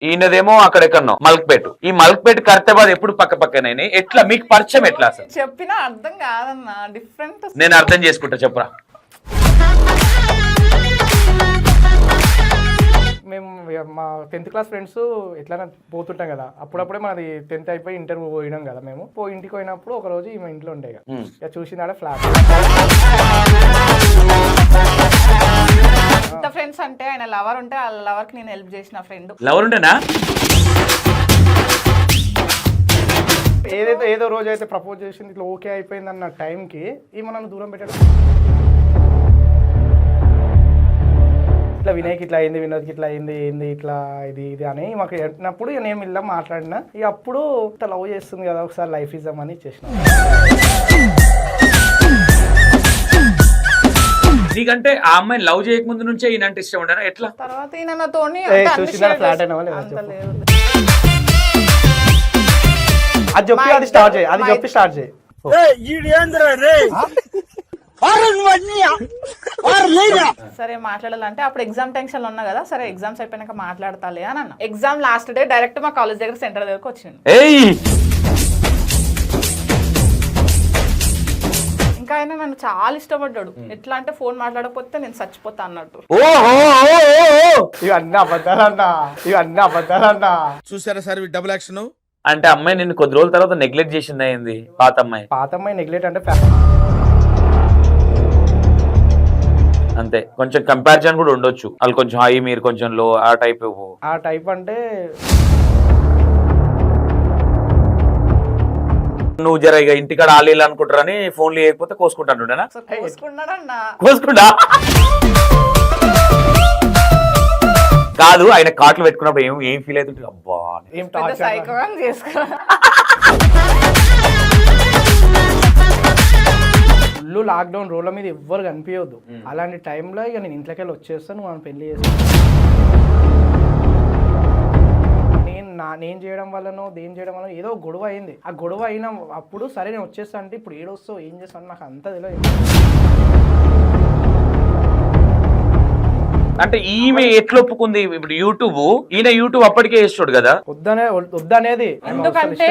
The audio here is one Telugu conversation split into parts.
ఈయనదేమో అక్కడెక్కడో మల్క్పేట. ఈ మల్క్పేట ఖైరతాబాద్ ఎప్పుడు పక్క పక్కనే, ఎట్లా మీకు పరిచయం ఎట్లా అసలు? చెప్పినా అర్థం కాదన్నా, డిఫరెంట్. నేను అర్థం చేసుకుంటా, చెప్పరా. మేము మా 10th క్లాస్ ఫ్రెండ్స్ ఎట్లా పోతుంటాం కదా, అప్పుడప్పుడే మనది 10th అయిపోయి ఇంటర్ పోయినాం కదా. మేము ఇంటికి పోయినప్పుడు ఒక రోజు ఈమె ఇంట్లో ఉండే ఇక చూసిందాడ ఫ్లాట్. ఎంత ఫ్రెండ్స్ అంటే ఆయన లవర్ ఉంటే ఆ లవర్ కి నేను హెల్ప్ చేసిన ఫ్రెండ్. లవర్ ఉంటేనా? ఏదో రోజు అయితే ప్రపోజ్ చేసింది, ఇట్లా ఓకే అయిపోయింది అన్న టైంకి ఈమె నన్ను దూరం పెట్టాడు. ఇట్లా వినయ్కి ఇట్లా అయింది, వినోద్కి ఇట్లా అయింది, ఏంది ఇట్లా ఇది అని మాకు చెప్పినప్పుడు నేను ఇలా మాట్లాడినా. ఇక అప్పుడు ఇట్లా లవ్ చేస్తుంది కదా, ఒకసారి లైఫ్ ఇద్దామని చేసిన. నీకంటే ఆ అమ్మాయిని లవ్ చేయక ముందు నుంచే ఈయనంటే ఇష్టం ఉండరా ఎట్లా? తర్వాత ఈయన నాతోని చూసిన ఫ్లాట్ అయినా అది చెప్పి అది స్టార్ట్ చేయి, అది చెప్పి స్టార్ట్ చేయి. సరే మాట్లాడాలంటే అప్పుడు ఎగ్జామ్ టెన్షన్ లో ఉన్నా కదా, సరే ఎగ్జామ్స్ అయిపోయినాక మాట్లాడతాలే అని అన్న. ఎగ్జామ్ లాస్ట్ డే డైరెక్ట్ మా కాలేజ్ దగ్గర సెంటర్ దగ్గరకు వచ్చింది. ఇంకా ఆయన నన్ను చాలా ఇష్టపడ్డాడు. ఎట్లా అంటే ఫోన్ మాట్లాడకపోతే నేను చచ్చిపోతా అన్నట్టు. ఇవన్నీ అబద్ధాలన్నా. చూసారా సార్ డబుల్ యాక్షన్. అంటే అమ్మాయి నిన్ను కొద్ది రోజుల తర్వాత నెగ్లెక్ట్ చేసింది అయింది. పాత అమ్మాయి నెగ్లెక్ట్ అంటే అంతే, కొంచెం కంపారిజన్ కూడా ఉండొచ్చు. వాళ్ళు కొంచెం హై, మీరు కొంచెం లో, ఆ టైప్ అంటే నువ్వు జర ఇక ఇంటికాడ ఆలీలు అనుకుంటారని ఫోన్లు చేయకపోతే కోసుకుంటానుండేనా? కోసుకుంటా కాదు, ఆయన కాట్లు పెట్టుకున్నప్పుడు ఏం ఫీల్ అవుతుంటే అబ్బా ఫుల్ లాక్డౌన్ రోడ్ల మీద ఎవ్వరు కనిపించవద్దు. అలాంటి టైంలో ఇక నేను ఇంట్లోకి వెళ్ళి వచ్చేస్తాను, మనం పెళ్లి చేస్తాను. నేను చేయడం వల్లనో దేని చేయడం వల్ల ఏదో గొడవ అయింది. ఆ గొడవ అయినా అప్పుడు సరే నేను వచ్చేస్తా అంటే ఇప్పుడు ఏడొస్తావు ఏం చేస్తాను నాకు అంత తెలియదు. అంటే ఈమె ఎట్లా ఒప్పుకుంది? ఇప్పుడు ఈయన యూట్యూబ్ అప్పటికే వేస్తాడు కదా. వద్దనేది ఎందుకంటే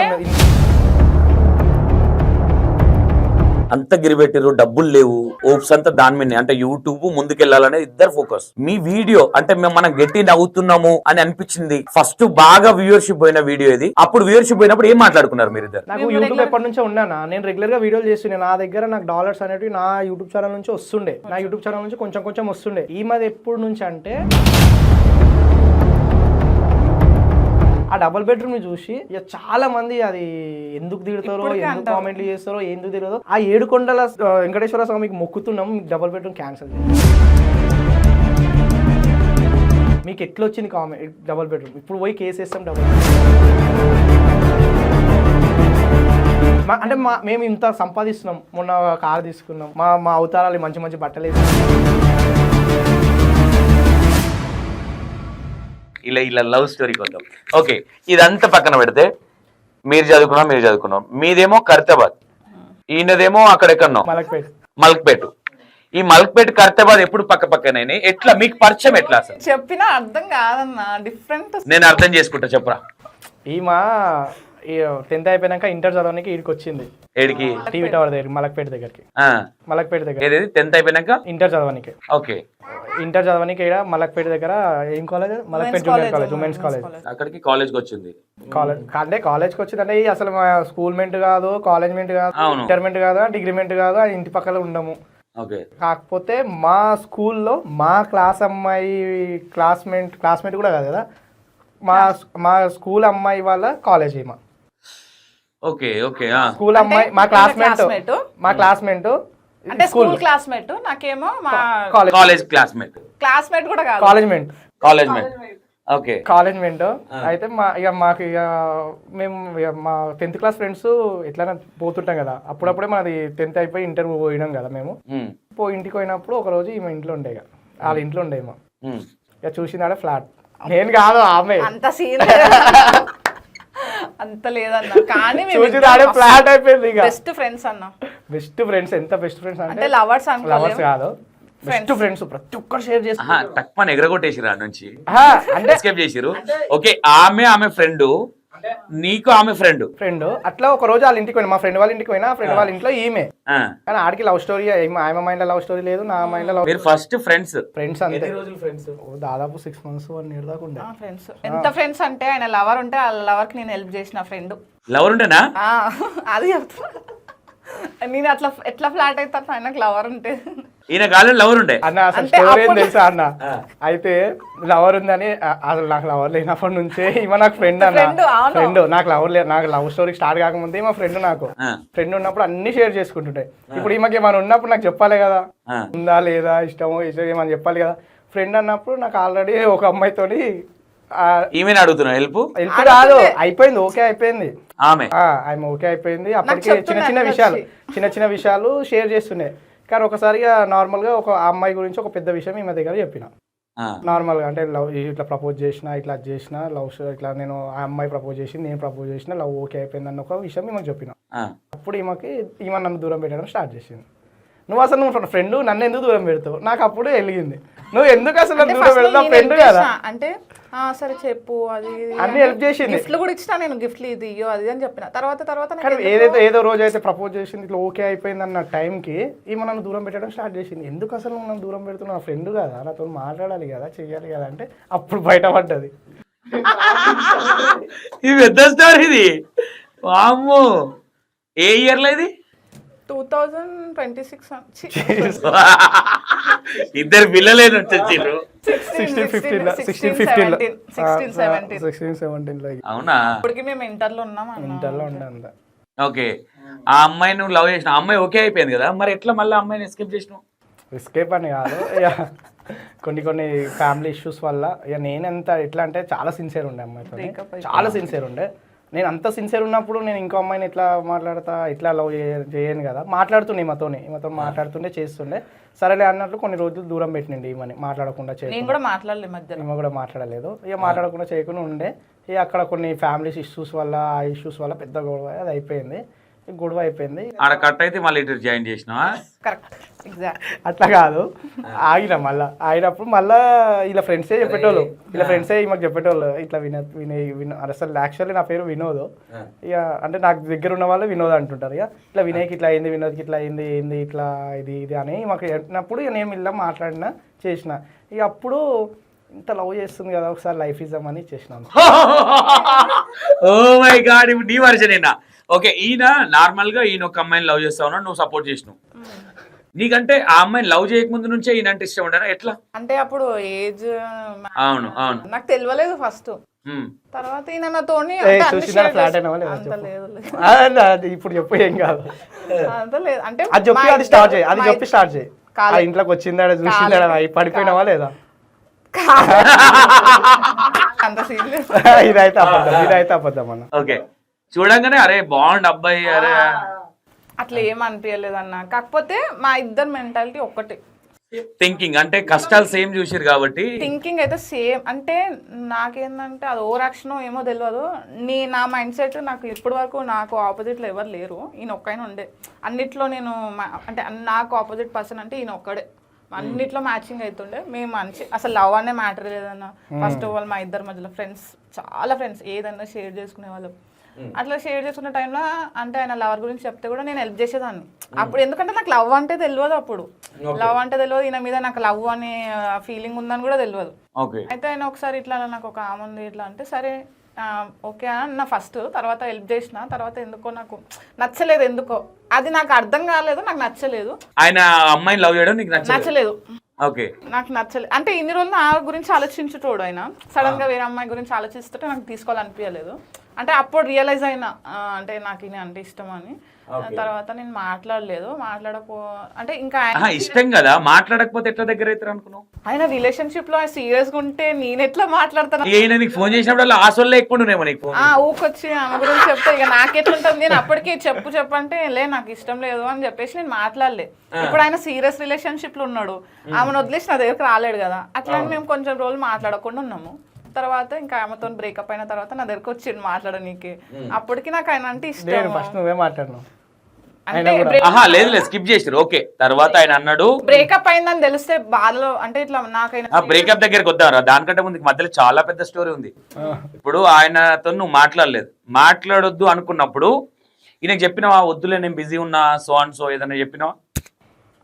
అంత గిరిపెట్టిరు, డబ్బులు లేవు, ఓప్స్ అంతా దాని మీద. అంటే యూట్యూబ్ ముందుకెళ్లాలనే ఇద్దరు ఫోకస్. మీ వీడియో అంటే మనం గట్టి నవ్వుతున్నాము అని అనిపించింది ఫస్ట్ బాగా వ్యూవర్షిప్ పోయిన వీడియో ఇది. అప్పుడు వ్యూవర్షిప్ పోయినప్పుడు ఏం మాట్లాడుకున్నారు మీరు ఇద్దరు? నాకు యూట్యూబ్ ఎప్పటి నుంచో ఉన్నానా, నేను రెగ్యులర్ గా వీడియోలు చేస్తుండే. నా దగ్గర నాకు డాలర్స్ అనేవి నా యూట్యూబ్ ఛానల్ నుంచి వస్తుండే. నా యూట్యూబ్ ఛానల్ నుంచి కొంచెం వస్తుండే. ఈ మధ్య ఎప్పుడు నుంచి అంటే ఆ డబుల్ బెడ్రూమ్ ని చూసి ఇక చాలా మంది అది ఎందుకు తిడతారో, ఎందుకు కామెంట్లు చేస్తారో, ఎందుకు తిరగదో. ఆ 7 కొండల వెంకటేశ్వర స్వామికి మొక్కుతున్నాం, డబుల్ బెడ్రూమ్ క్యాన్సిల్ చేయాలి. మీకు ఎట్లా వచ్చింది కామెంట్ డబుల్ బెడ్రూమ్? ఇప్పుడు పోయి కేసు వేస్తాం డబుల్ అంటే మేము ఇంత సంపాదిస్తున్నాం, మొన్న కారు తీసుకున్నాం, మా అవతారాలు మంచి బట్టలు వేసుకున్నాం. ఇలా లవ్ స్టోరీకి వద్దాం. ఓకే, ఇదంతా పక్కన పెడితే మీరు చదువుకున్నాం. మీదేమో ఖైరతాబాద్, ఈయనదేమో అక్కడెక్కడో మల్క్పేట. ఈ మల్క్పేట ఖైరతాబాద్ ఎప్పుడు పక్క పక్కనే, ఎట్లా మీకు పరిచయం ఎట్లా అసలు? చెప్పినా అర్థం కాదన్నా, డిఫరెంట్. నేను అర్థం చేసుకుంటా, చెప్పరా. ఈమె 10th అయిపోయినాక ఇంటర్ చదవడానికి ఈడికి వచ్చింది. ఏడికి? టీవీ టవర్ దగ్గర, మలక్పేట దగ్గరికి. మలక్పేట దగ్గర 10th అయిపోయినాక ఇంటర్ చదవడానికి. ఓకే, ఇంటర్ చదవడానికి ఇక్కడ మలక్పేట దగ్గర ఏం college? Malakpet junior college, women's college. అక్కడికి కాలేజ్కి వచ్చింది. కాలేజ్కి వచ్చింది అంటే అసలు మా స్కూల్ మెంట్ కాదు, కాలేజ్ మెంట్ కాదు, ఇంటర్మెంట్ కాదు, డిగ్రీమెంట్ కాదు, ఇంటి పక్కన ఉండము. కాకపోతే మా స్కూల్లో మా క్లాస్ అమ్మాయి క్లాస్మేట్ కూడా కాదు కదా, మా స్కూల్ అమ్మాయి వాళ్ళ కాలేజ్. స్కూల్ అమ్మాయి మా క్లాస్మేట్ అంటే స్కూల్ క్లాస్మేట్, నాకేమో మా కాలేజ్ క్లాస్మేట్ కూడా కాదు, కాలేజ్ మెంట్. అయితే మాకు మేము మా 10th క్లాస్ ఫ్రెండ్స్ ఎట్లా పోతుంటాం కదా, అప్పుడప్పుడే మనది 10th అయిపోయి ఇంటర్ పోయినాం కదా. మేము ఇంటికి పోయినప్పుడు ఒక రోజు ఈమె ఇంట్లో ఉండే, వాళ్ళ ఇంట్లో ఉండే. ఇక చూసిందాడ ఫ్లాట్. నేను కాదు ఆమె, అంత సీన్ అంత లేదన్నా, కానీ ఫ్లాట్ అయిపోయింది. బెస్ట్ ఫ్రెండ్స్ అన్న. బెస్ట్ ఫ్రెండ్స్, ఎంత బెస్ట్ ఫ్రెండ్స్ అంటే లవర్స్ కాదు, బెస్ట్ ఫ్రెండ్స్ ప్రతి ఒక్కరు షేర్ చేసుకుంటారు. తక్కువ ఎగరగొట్టేసిరా నుంచి అంటే ఎస్కేప్ చేసిరు. ఓకే, ఆమె ఫ్రెండ్, నీకు ఆమె ఫ్రెండ్. అట్లా ఒక రోజు వాళ్ళ ఇంటికి పోయినా, మా ఫ్రెండ్ వాళ్ళ ఇంటికి పోయినా, ఫ్రెండ్ వాళ్ళ ఇంట్లో ఈమె, కానీ ఆడికి లవ్ స్టోరీ, ఆమె మైండ్ లో లవ్ స్టోరీ లేదు, నా మైండ్ లో లవ్. మీరు ఫస్ట్ ఫ్రెండ్స్ అంతే. దాదాపు 6 months 1 year దాకా ఉండే ఫ్రెండ్స్. ఎంత ఫ్రెండ్స్ అంటే ఆయన లవర్ ఉంటే ఆ లవర్ కి నేను హెల్ప్ చేసిన ఫ్రెండ్. లవర్ ఉంటేనా? అది చెప్తా. నేను అట్లా ఎట్లా ఫ్లాట్ అవుతాను ఆయనకు లవర్ ఉంటే. ఈయన కాలం లవర్ ఉండే అన్న. అసలు స్టోరీ ఏం తెలుసా అన్న, అయితే లవర్ ఉందని అసలు నాకు లవర్ లేనప్పటి నుంచే ఈమె నాకు ఫ్రెండ్ అన్న. ఫ్రెండ్ నాకు లవర్ లేదు, నాకు లవ్ స్టోరీ స్టార్ట్ కాకముందే మా ఫ్రెండ్. నాకు ఫ్రెండ్ ఉన్నప్పుడు అన్ని షేర్ చేసుకుంటుంటాయి. ఇప్పుడు ఈమెకి ఏమైనా ఉన్నప్పుడు నాకు చెప్పాలి కదా, ఉందా లేదా, ఇష్టమో ఏమని చెప్పాలి కదా. ఫ్రెండ్ అన్నప్పుడు నాకు ఆల్రెడీ ఒక అమ్మాయితోని ఈమెను అడుగుతున్నా హెల్ప్ కాదు, అయిపోయింది, ఓకే అయిపోయింది, ఆమె ఓకే అయిపోయింది. అప్పటికి చిన్న చిన్న విషయాలు షేర్ చేస్తుండే. కానీ ఒకసారిగా నార్మల్ గా ఒక అమ్మాయి గురించి ఒక పెద్ద విషయం ఈమె దగ్గర చెప్పిన. నార్మల్ గా అంటే లవ్ ఇట్లా ప్రపోజ్ చేసిన, ఇట్లా చేసిన లవ్, ఇట్లా నేను ఆ అమ్మాయి ప్రపోజ్ చేసి నేను ప్రపోజ్ చేసిన, లవ్ ఓకే అయిపోయింది అన్న ఒక విషయం ఈమెకు చెప్పిన. అప్పుడు ఈమె నన్ను దూరం పెట్టడం స్టార్ట్ చేసింది. నువ్వు ఫ్రెండ్ నన్ను ఎందుకు దూరం పెడతావు, నాకు అప్పుడు వెలిగింది. నువ్వు ఎందుకు అసలు నన్ను దూరం పెడతావు, ఫ్రెండ్ కదా అంటే సరే చెప్పు, అది అన్ని హెల్ప్ చేసింది. గిఫ్ట్లు కూడా ఇచ్చిన, నేను గిఫ్ట్లు ఇది ఇయ్యో అది అని చెప్పిన. తర్వాత ఏదో రోజు అయితే ప్రపోజ్ చేసింది, ఇట్లా ఓకే అయిపోయింది అన్న టైంకి ఈమె నన్ను దూరం పెట్టడం స్టార్ట్ చేసింది. ఎందుకు అసలు నువ్వు నన్ను దూరం పెడుతున్నావు, నా ఫ్రెండ్ కదా, నాతో మాట్లాడాలి కదా, చెయ్యాలి కదా అంటే అప్పుడు బయటపడ్డది. ఇది పెద్ద స్టోరీ ఇది. వామ్మో, ఏ ఇయర్ లో ఇది? 2026. ఇద్దరు పిల్లలేని వచ్చిర్రు. 16-17 అవునా? ఇప్పటికి మేము ఇంటర్లో ఉన్నాం. ఓకే, ఆ అమ్మాయి నువ్వు లవ్ చేసిన అమ్మాయి ఓకే అయిపోయింది కదా, మరి ఎట్లా మళ్ళీ అమ్మాయిని ఎస్కేప్ చేసినావు? ఎస్కేప్ అని కాదు, కొన్ని ఫ్యామిలీ ఇష్యూస్ వల్ల ఇక నేనెంత ఎట్లా అంటే చాలా సిన్సియర్ ఉండే అమ్మాయితో, చాలా సిన్సియర్ ఉండే. నేను అంత సిన్సియర్ ఉన్నప్పుడు నేను ఇంకో అమ్మాయిని ఎట్లా మాట్లాడతా, ఇట్లా లవ్ చేయను కదా. మాట్లాడుతుండే ఈమెతో మాట్లాడుతుండే చేస్తుండే. సరేలే అన్నట్లు కొన్ని రోజులు దూరం పెట్టినండి ఈమెని, మాట్లాడకుండా చేయకుండా. ఈమె కూడా మాట్లాడలేదు, ఇక మాట్లాడకుండా చేయకుండా ఉండే. ఇక అక్కడ కొన్ని ఫ్యామిలీ ఇష్యూస్ వల్ల, ఆ ఇష్యూస్ వల్ల పెద్ద గొడవ అది అయిపోయింది. గొడవ అయిపోయింది, ఆడ కట్ అయితే మళ్ళీ ఇటు జాయిన్ చేసినావా? అట్లా కాదు, ఆగినప్పుడు మళ్ళా ఇలా ఫ్రెండ్సే చెప్పేటోళ్ళు, ఈమెకు చెప్పేటోళ్ళు ఇట్లా అసలు యాక్చువల్లీ నా పేరు వినోద్. ఇక అంటే నాకు దగ్గర ఉన్న వాళ్ళు వినోద్ అంటుంటారు. ఇక ఇట్లా వినయ్కి ఇట్లా అయింది, వినోద్కి ఇట్లా అయింది, ఏంది ఇట్లా ఇది అని మాకు చెప్పినప్పుడు ఇక నేను ఇలా మాట్లాడినా చేసిన. ఇక అప్పుడు ఇంత లవ్ చేస్తుంది కదా, ఒకసారి లైఫ్ ఇద్దామని చేసినాను. ఓ మై గాడ్, ఇప్పుడు నీ వర్షన్ అయినా. ఓకే, ఈయన నార్మల్ గా ఈయన ఒక అమ్మాయిని లవ్ చేస్తా ఉన్నా, నువ్వు సపోర్ట్ చేసినావు. నీకంటే ఆ అమ్మాయిని లవ్ చేయక నుంచే ఈయన అంటే ఇష్టం ఉంటారా ఎట్లా? అంటే అప్పుడు ఏజ్ అవును నాకు తెలియలేదు ఫస్ట్. తర్వాత ఈయన నాతోని ఇప్పుడు చెప్పు, ఏం కాదు అంత లేదు అంటే అది చెప్పి అది స్టార్ట్ చేయి. ఇంట్లోకి వచ్చిందా, చూసిందా, పడిపోయినావా లేదా? అంత సీరియస్ ఇదైతే అబద్ధం అన్న. ఓకే, చూడంగానే అరే బాగుండు అబ్బాయి, అరే అట్లా ఏం అనిపించలేదు అన్న. కాకపోతే మా ఇద్దరు మెంటాలిటీ ఒక్కటే, థింకింగ్ అంటే కష్టాలు సేమ్ చూసిరు కాబట్టి థింకింగ్ అయితే సేమ్. అంటే నాకేందంటే అది ఓవర్ యాక్షన్ ఏమో తెలియదు, నా మైండ్ సెట్ నాకు ఇప్పటి వరకు నాకు ఆపోజిట్లో ఎవరు లేరు, ఈయన ఒక్కైనా ఉండే. అన్నిట్లో నేను అంటే నాకు ఆపోజిట్ పర్సన్ అంటే ఈయన ఒక్కడే, అన్నిట్లో మ్యాచింగ్ అవుతుండే. మేము మంచి అసలు లవ్ అనే మ్యాటర్ లేదన్న. ఫస్ట్ ఆఫ్ ఆల్ మా ఇద్దరి మధ్యలో ఫ్రెండ్స్, చాలా ఫ్రెండ్స్, ఏదన్నా షేర్ చేసుకునే వాళ్ళం. అట్లా షేర్ చేసుకున్న టైంలో అంటే ఆయన లవర్ గురించి చెప్తే కూడా నేను హెల్ప్ చేసేదాన్ని అప్పుడు. ఎందుకంటే నాకు లవ్ అంటే తెలియదు అప్పుడు, ఈయన మీద నాకు లవ్ అనే ఫీలింగ్ ఉందని కూడా తెలియదు. అయితే ఆయన ఒకసారి ఇట్లా నాకు ఒక ఆమె ఉంది ఇట్లా అంటే సరే ఓకే అన్న ఫస్ట్. తర్వాత హెల్ప్ చేసిన, తర్వాత ఎందుకో నాకు నచ్చలేదు, ఎందుకో అది నాకు అర్థం కాలేదు, నాకు నచ్చలేదు. ఆయన అమ్మాయిని లవ్ చేయడం నీకు నచ్చలేదు, ఓకే నాకు నచ్చలేదు. అంటే ఇన్ని రోజులు నా గురించి ఆలోచించుతోడు ఆయన, సడన్ గా వేరే అమ్మాయి గురించి ఆలోచిస్తుంటే నాకు తీసుకోవాలనిపించలేదు. అంటే అప్పుడు రియలైజ్ అయినా అంటే నాకు ఈయన అంటే ఇష్టం అని. తర్వాత నేను మాట్లాడలేదు, అంటే ఇంకా ఇష్టం కదా, మాట్లాడకపోతే ఎట్లా దగ్గర అవుతారు అనుకున్నావు? ఆయన రిలేషన్షిప్ లో సీరియస్ గా ఉంటే నేను ఎట్లా మాట్లాడతాను? నీకు ఫోన్ చేసినప్పుడు ఆసోళ్ళు ఎక్కువ ఊకొచ్చి ఆమె గురించి చెప్తే ఇక నాకెట్లుంటుంది. నేను అప్పటికి చెప్పు అంటే లే నాకు ఇష్టం లేదు అని చెప్పేసి నేను మాట్లాడలే. ఇప్పుడు ఆయన సీరియస్ రిలేషన్షిప్ లో ఉన్నాడు, ఆమెను వదిలేసి నా దగ్గరకు రాలేడు కదా. అట్లా మేము కొంచెం రోజులు మాట్లాడకుండా ఉన్నాము. తర్వాత ఇంకా ఆమెతో బ్రేకప్ అయిన తర్వాత నా దగ్గరకు వచ్చిండు మాట్లాడనీకి. అప్పటికి నాకు ఆయన అంటే ఇష్టం. ఫస్ట్ నువ్వే మాట్లాడినావు, అంటే ఆహా లేదు లేదు స్కిప్ చేసిరు ఓకే. తర్వాత ఆయన అన్నాడు బ్రేకప్ అయిందని తెలిస్తే బాధలో అంటే ఇట్లా నాకైనా బ్రేకప్ దగ్గరికి వద్దారా, దానికంటే ముందు మధ్యలో చాలా పెద్ద స్టోరీ ఉంది. ఇప్పుడు ఆయనతో నువ్వు మాట్లాడలేదు, మాట్లాడొద్దు అనుకున్నప్పుడు ఈయనకి చెప్పినావా వద్దులే నేను బిజీ ఉన్నా సో అండ్ సో ఏదైనా చెప్పినావా?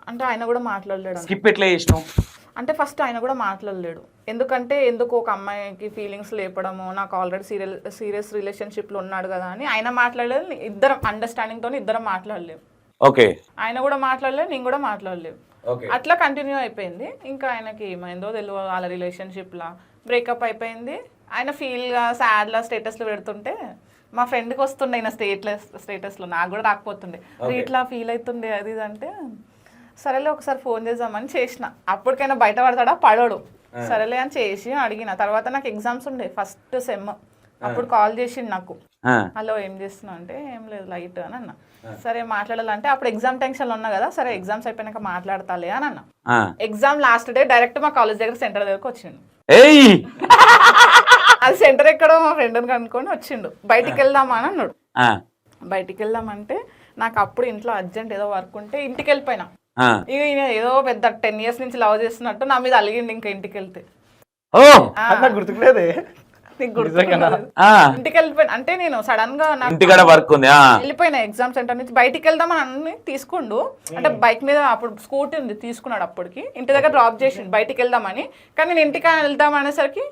అంటే ఆయన కూడా మాట్లాడలేడు. స్కిప్ ఎట్లా చేసినావు? అంటే ఫస్ట్ ఆయన కూడా మాట్లాడలేడు. ఎందుకంటే ఎందుకు ఒక అమ్మాయికి ఫీలింగ్స్ లేపడము, నాకు ఆల్రెడీ సీరియస్ రిలేషన్షిప్లో ఉన్నాడు కదా అని ఆయన మాట్లాడలేదు. ఇద్దరం అండర్స్టాండింగ్తో ఇద్దరం మాట్లాడలేము. ఓకే. ఆయన కూడా మాట్లాడలేదు, నేను కూడా మాట్లాడలేము. అట్లా కంటిన్యూ అయిపోయింది. ఇంకా ఆయనకి ఏమైందో తెలియదు, వాళ్ళ రిలేషన్షిప్లా బ్రేకప్ అయిపోయింది. ఆయన ఫీల్గా సాడ్లా స్టేటస్లో పెడుతుంటే మా ఫ్రెండ్కి వస్తుండే ఆయన స్టేటస్లో, నాకు కూడా రాకపోతుండే. ఇట్లా ఫీల్ అవుతుండే అది ఇది అంటే సరేలే ఒకసారి ఫోన్ చేద్దామని చేసిన. అప్పటికైనా బయట పడతాడా పడడు, సరేలే అని చేసి అడిగిన. తర్వాత నాకు ఎగ్జామ్స్ ఉండే ఫస్ట్ సెమ్, అప్పుడు కాల్ చేసిండు నాకు, హలో ఏం చేస్తున్నావు అంటే ఏం లేదు లైట్ అని అన్న. సరే మాట్లాడాలంటే అప్పుడు ఎగ్జామ్ టెన్షన్లో ఉన్నా కదా, సరే ఎగ్జామ్స్ అయిపోయినాక మాట్లాడతాలే అని అన్న. ఎగ్జామ్ లాస్ట్ డే డైరెక్ట్ మా కాలేజ్ దగ్గర సెంటర్ దగ్గరకు వచ్చిండు. అది సెంటర్ ఎక్కడో మా ఫ్రెండ్ని కనుక్కొని వచ్చిండు. బయటికి వెళ్దామా అని అన్నాడు. బయటికి వెళ్దామంటే నాకు అప్పుడు ఇంట్లో అర్జెంట్ ఏదో వర్క్ ఉంటే ఇంటికి వెళ్ళిపోయినా. ఇక ఈయన ఏదో పెద్ద 10 years నుంచి లవ్ చేస్తున్నట్టు నా మీద అలిగిండు. ఇంకా ఇంటికి వెళ్తే గుర్తుకులేదే, ఇంటికి వెళ్ళిపోయినా. అంటే నేను సడన్ గా వెళ్ళిపోయినా ఎగ్జామ్ సెంటర్ నుంచి. బయటికి వెళ్దామని అన్ని తీసుకుండు, అంటే బైక్ మీద అప్పుడు స్కూటీ ఉంది తీసుకున్నాడు. అప్పటికి ఇంటి దగ్గర డ్రాప్ చేసిండు బయటికి వెళ్దామని. కానీ నేను ఇంటికి వెళ్దాం అనేసరికి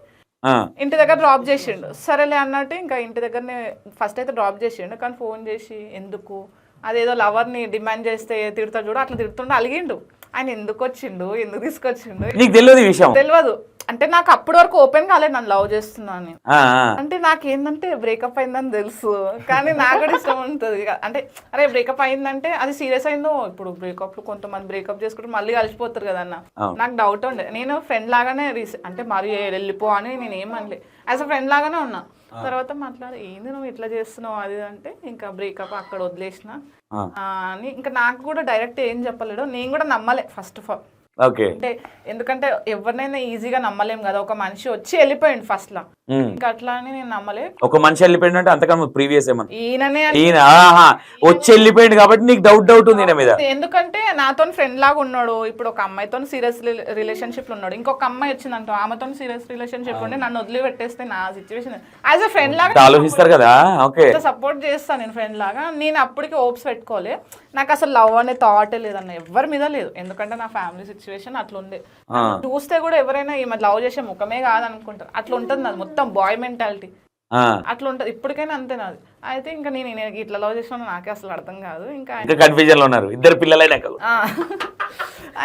ఇంటి దగ్గర డ్రాప్ చేసిండు. సరేలే అన్నట్టు ఇంకా ఇంటి దగ్గరనే ఫస్ట్ అయితే డ్రాప్ చేసిండు. కానీ ఫోన్ చేసి ఎందుకు అదేదో లవర్ని డిమాండ్ చేస్తే తిడతాడు చూడు, అట్లా తిడుతుండే అలిగిండు. ఆయన ఎందుకు వచ్చిండు, ఎందుకు తీసుకొచ్చిండు తెలియదు. అంటే నాకు అప్పటి వరకు ఓపెన్ కాలేదు నన్ను లవ్ చేస్తున్నాను. అంటే నాకేందంటే బ్రేకప్ అయిందని తెలుసు, కానీ నాకు కూడా ఇష్టం ఉంటుంది. అంటే అరే బ్రేకప్ అయిందంటే అది సీరియస్ అయిందో. ఇప్పుడు బ్రేకప్ కొంతమంది బ్రేకప్ చేసుకుంటే మళ్ళీ కలిసిపోతారు కదన్న. నాకు డౌట్ ఉండే. నేను ఫ్రెండ్ లాగానే అంటే మరి వెళ్ళిపో అని నేను ఏమనలే, యాజ్ అ ఫ్రెండ్ లాగానే ఉన్నా. తర్వాత మాట్లాడి ఏంది నువ్వు ఇట్లా చేస్తున్నావు అది అంటే ఇంకా బ్రేకప్ అక్కడ వదిలేసిన అని. ఇంకా నాకు కూడా డైరెక్ట్ ఏం చెప్పలేడు, నేను కూడా నమ్మలే ఫస్ట్ ఆఫ్ ఆల్. అంటే ఎందుకంటే ఎవరినైనా ఈజీగా నమ్మలేం కదా. ఒక మనిషి వచ్చి వెళ్ళిపోయింది ఫస్ట్ లా, ఇంకా అట్లా అని నేను నమ్మలే. ఒక మనిషి వెళ్ళిపోయింది అంటే అంతకన్నా ప్రీవియస్ ఈయననే వచ్చి వెళ్ళిపోయింది కాబట్టి నీకు డౌట్ ఉంది ఈయన మీద. ఎందుకంటే నాతో ఫ్రెండ్ లాగా ఉన్నాడు. ఇప్పుడు ఒక అమ్మాయితో సీరియస్ రిలేషన్షిప్ లో ఉన్నాడు, ఇంకొక అమ్మాయి వచ్చిందంట ఆమెతో సీరియస్ రిలేషన్షిప్ ఉంటే నన్ను వదిలి పెట్టేస్తే నా సిచ్యువేషన్ యాజ్ అ ఫ్రెండ్ లాగా ఆలోచిస్తారు కదా. సపోర్ట్ చేస్తాను నేను ఫ్రెండ్ లాగా. నేను అప్పటికి హోప్స్ పెట్టుకోలే. నాకు అసలు లవ్ అనే థాటే లేదన్న, ఎవరి మీద లేదు. ఎందుకంటే నా ఫ్యామిలీ సిచ్యువేషన్ అట్లా ఉంది. చూస్తే కూడా ఎవరైనా ఈ లవ్ చేసే ముఖమే కాదనుకుంటారు. అట్లా ఉంటుంది నాది మొత్తం బాయ్ మెంటాలిటీ అట్లా ఉంటది. ఇప్పటికైనా అంతే నాది. అయితే ఇంకా నేను ఇట్లా లవ్ చేసిన నాకే అసలు అర్థం కాదు. ఇంకా కన్ఫ్యూజన్ లో ఉన్నారు ఇద్దరు పిల్లలైనా.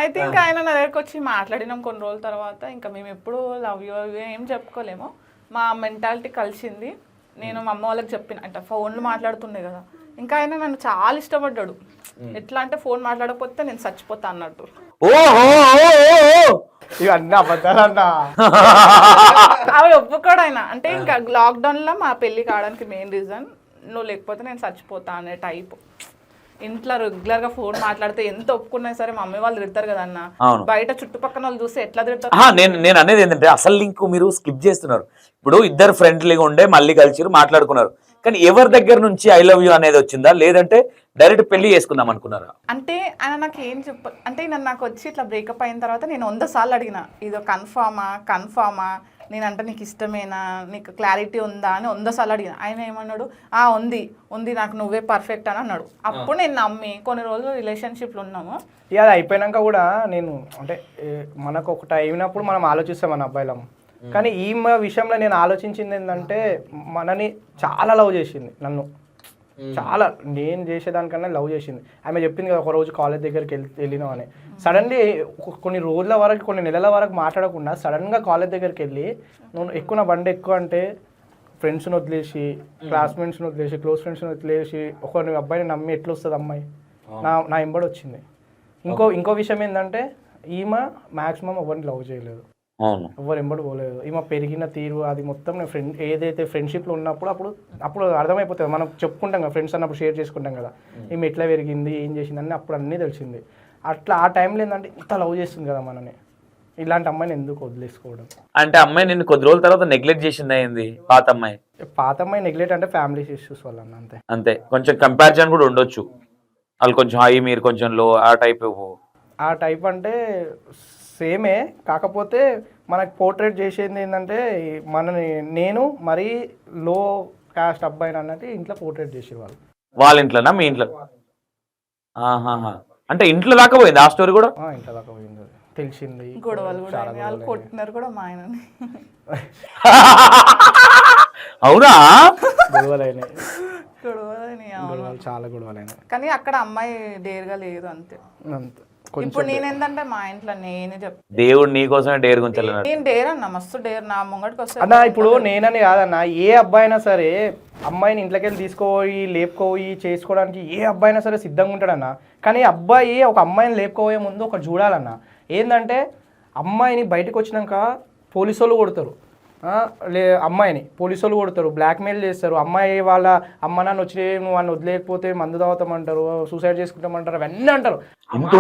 అయితే ఇంకా ఆయన నా దగ్గరకు వచ్చి మాట్లాడినాం కొన్ని రోజుల తర్వాత. ఇంకా మేము ఎప్పుడు లవ్ యూ ఏం చెప్పుకోలేము, మా మెంటాలిటీ కలిసింది. నేను మా అమ్మ వాళ్ళకి చెప్పిన, అంటే ఫోన్లు మాట్లాడుతుండే కదా. ఇంకా ఆయన నన్ను చాలా ఇష్టపడ్డాడు. ఎట్లా అంటే ఫోన్ మాట్లాడకపోతే నేను చచ్చిపోతా అన్నట్టు. అవి ఒప్పుకోడు ఆయన. అంటే ఇంకా లాక్డౌన్ లో మా పెళ్లి కావడానికి మెయిన్ రీజన్ నువ్వు లేకపోతే నేను చచ్చిపోతా అనే టైప్. ఇంట్లో రెగ్యులర్ గా ఫోన్ మాట్లాడితే ఎంత ఒప్పుకున్నా సరే మా మమ్మీ వాళ్ళు తిడతారు కదా అన్న, బయట చుట్టుపక్కల వాళ్ళు చూస్తే ఎట్లా తిడతారు. నేను అనేది ఏంటంటే అసలు లింక్ మీరు స్కిప్ చేస్తున్నారు. ఇప్పుడు ఇద్దరు ఫ్రెండ్లీగా ఉండే మళ్ళీ కలిసి మాట్లాడుకున్నారు, కానీ ఎవరి దగ్గర నుంచి ఐ లవ్ యూ అనేది వచ్చిందా, లేదంటే డైరెక్ట్ పెళ్లి చేసుకుందాం అనుకున్నారా? అంటే ఆయన నాకు ఏం అంటే నాకు వచ్చి ఇట్లా బ్రేకప్ అయిన తర్వాత నేను 100 సార్లు అడిగిన, ఇదో కన్ఫామా నేనంటే నీకు ఇష్టమేనా, నీకు క్లారిటీ ఉందా అని 100 సార్లు అడిగిన. ఆయన ఏమన్నాడు, ఉంది నాకు నువ్వే పర్ఫెక్ట్ అని అన్నాడు. అప్పుడు నేను నమ్మి కొన్ని రోజులు రిలేషన్షిప్లో ఉన్నాము. ఇక అది అయిపోయినాక కూడా నేను అంటే మనకు ఒకటి అయినప్పుడు మనం ఆలోచిస్తాం మన అబ్బాయిలం. కానీ ఈ విషయంలో నేను ఆలోచించింది ఏంటంటే మనని చాలా లవ్ చేసింది, నన్ను చాలా నేను చేసేదానికన్నా లవ్ చేసింది. ఆమె చెప్పింది కదా ఒక రోజు కాలేజ్ దగ్గరికి వెళ్ళినాం అని. సడన్లీ కొన్ని రోజుల వరకు కొన్ని నెలల వరకు మాట్లాడకుండా సడన్గా కాలేజ్ దగ్గరికి వెళ్ళి నువ్వు ఎక్కువ నా బండి ఎక్కువ అంటే ఫ్రెండ్స్ని వదిలేసి క్లాస్మేట్స్ని వదిలేసి క్లోజ్ ఫ్రెండ్స్ని వదిలేసి ఒక అబ్బాయిని నమ్మి ఎట్లా వస్తుంది అమ్మాయి నా ఎంబడి వచ్చింది. ఇంకో విషయం ఏంటంటే ఈమె మ్యాక్సిమం ఎవరిని లవ్ చేయలేదు, ఎవరు ఎంబడి పోలేదు. ఈమె పెరిగిన తీరు అది మొత్తం నేను ఏదైతే ఫ్రెండ్షిప్లో ఉన్నప్పుడు అప్పుడు అర్థమైపోతుంది. మనం చెప్పుకుంటాం కదా ఫ్రెండ్స్ అన్నప్పుడు షేర్ చేసుకుంటాం కదా, ఈమె ఎట్లా పెరిగింది ఏం చేసింది అని అప్పుడు అన్నీ తెలిసింది. అట్లా ఆ టైంలో ఏంటంటే ఇంత లవ్ చేస్తుంది కదా మనని, ఇలాంటి అమ్మాయిని ఎందుకు వదిలేసుకోవడం. అంటే అమ్మాయి నిన్ను కొద్ది రోజుల తర్వాత నెగ్లెక్ట్ చేసింది అయింది పాత అమ్మాయి నెగ్లెక్ట్ అంటే ఫ్యామిలీ ఇష్యూస్ వల్ల అంతే కొంచెం కంపారిజన్ కూడా ఉండొచ్చు. వాళ్ళు కొంచెం హై మీరు కొంచెం లో ఆ టైప్. ఆ టైప్ అంటే సేమే, కాకపోతే మనకి పోర్ట్రేట్ చేసేది ఏంటంటే నేను మరీ లో కాస్ట్ అబ్బాయిని అన్నట్టు ఇంట్లో పోర్ట్రేట్ చేసేవాళ్ళు. వాళ్ళ ఇంట్లోనా మీ ఇంట్లో? ఆహాహా. అంటే ఇంట్లో దాకా పోయింది ఆ స్టోరీ కూడా? ఇంట్లో దాకా పోయింది, తెలిసింది. గొడవలు కూడా అయినాయి. వాళ్ళు కొట్టినారు కూడా మా ఆయనని. అవునా? గొడవలైనాయి, చాలా గొడవలైనాయి. కానీ అక్కడ అమ్మాయి డేర్గా లేదు అంతే. ఇప్పుడు నేనేందంటే మా ఇంట్లో నేనే చెప్తాను, దేవుడు నీ కోసమే డేర్ గుంచాలి. నేను డేర్ అన్న, మస్తు డేర్. నా ముంగడికి వస్తే అన్న ఇప్పుడు నేనని కాదన్న, ఏ అబ్బాయి అయినా సరే అమ్మాయిని ఇంట్లోకి వెళ్ళి తీసుకుపోయి లేపుకోయి చేసుకోవడానికి ఏ అబ్బాయి అయినా సరే సిద్ధంగా ఉంటాడన్న. కానీ అబ్బాయి ఒక అమ్మాయిని లేపుకోబోయే ముందు ఒకటి చూడాలన్న, ఏంటంటే అమ్మాయిని బయటకు వచ్చినాక పోలీసు వాళ్ళు కొడతారు, అమ్మాయిని పోలీసు వాళ్ళు కొడతారు, బ్లాక్మెయిల్ చేస్తారు. అమ్మాయి వాళ్ళ అమ్మ నాన్న వచ్చి నువ్వు వాడిని వదిలేకపోతే మందు తాగుతామంటారు, సూసైడ్ చేసుకుంటామంటారు, అవన్నీ అంటారు.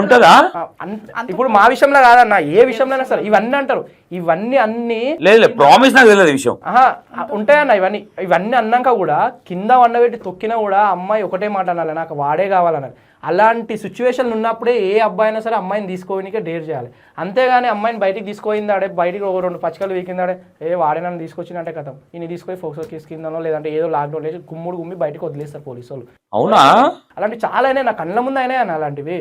ఉంటుందా? ఇప్పుడు మా విషయంలో కాదన్న, ఏ విషయంలో అయినా సరే ఇవన్నీ అంటారు. ఇవన్నీ అన్ని లేదు, ప్రామిస్ నాకు తెలియదు విషయం. ఉంటాయన్న. ఇవన్నీ అన్నాక కూడా కింద వండబెట్టి తొక్కినా కూడా అమ్మాయి ఒకటే మాట అనాలి, నాకు వాడే కావాలన్నది. అలాంటి సిచ్యువేషన్లు ఉన్నప్పుడే ఏ అబ్బాయి అయినా సరే అమ్మాయిని తీసుకోవడానికే డేర్ చేయాలి. అంతేగాని అమ్మాయిని బయటికి తీసుకుపోయిందాడే, బయటికి ఒక 2 పచ్చకలు వీకిందాడే, వాడే నన్ను తీసుకొచ్చినట్టే కథం, ఈయన తీసుకొని ఫోక్సో కేసు కిందనో లేదంటే ఏదో లాక్డౌన్ లేచి గుమ్మి బయటకు వదిలేస్తారు పోలీసు వాళ్ళు. అవునా? అలాంటివి చాలా అయినాయి, నా కళ్ళ ముందు అయినాయి అన్న అలాంటివి.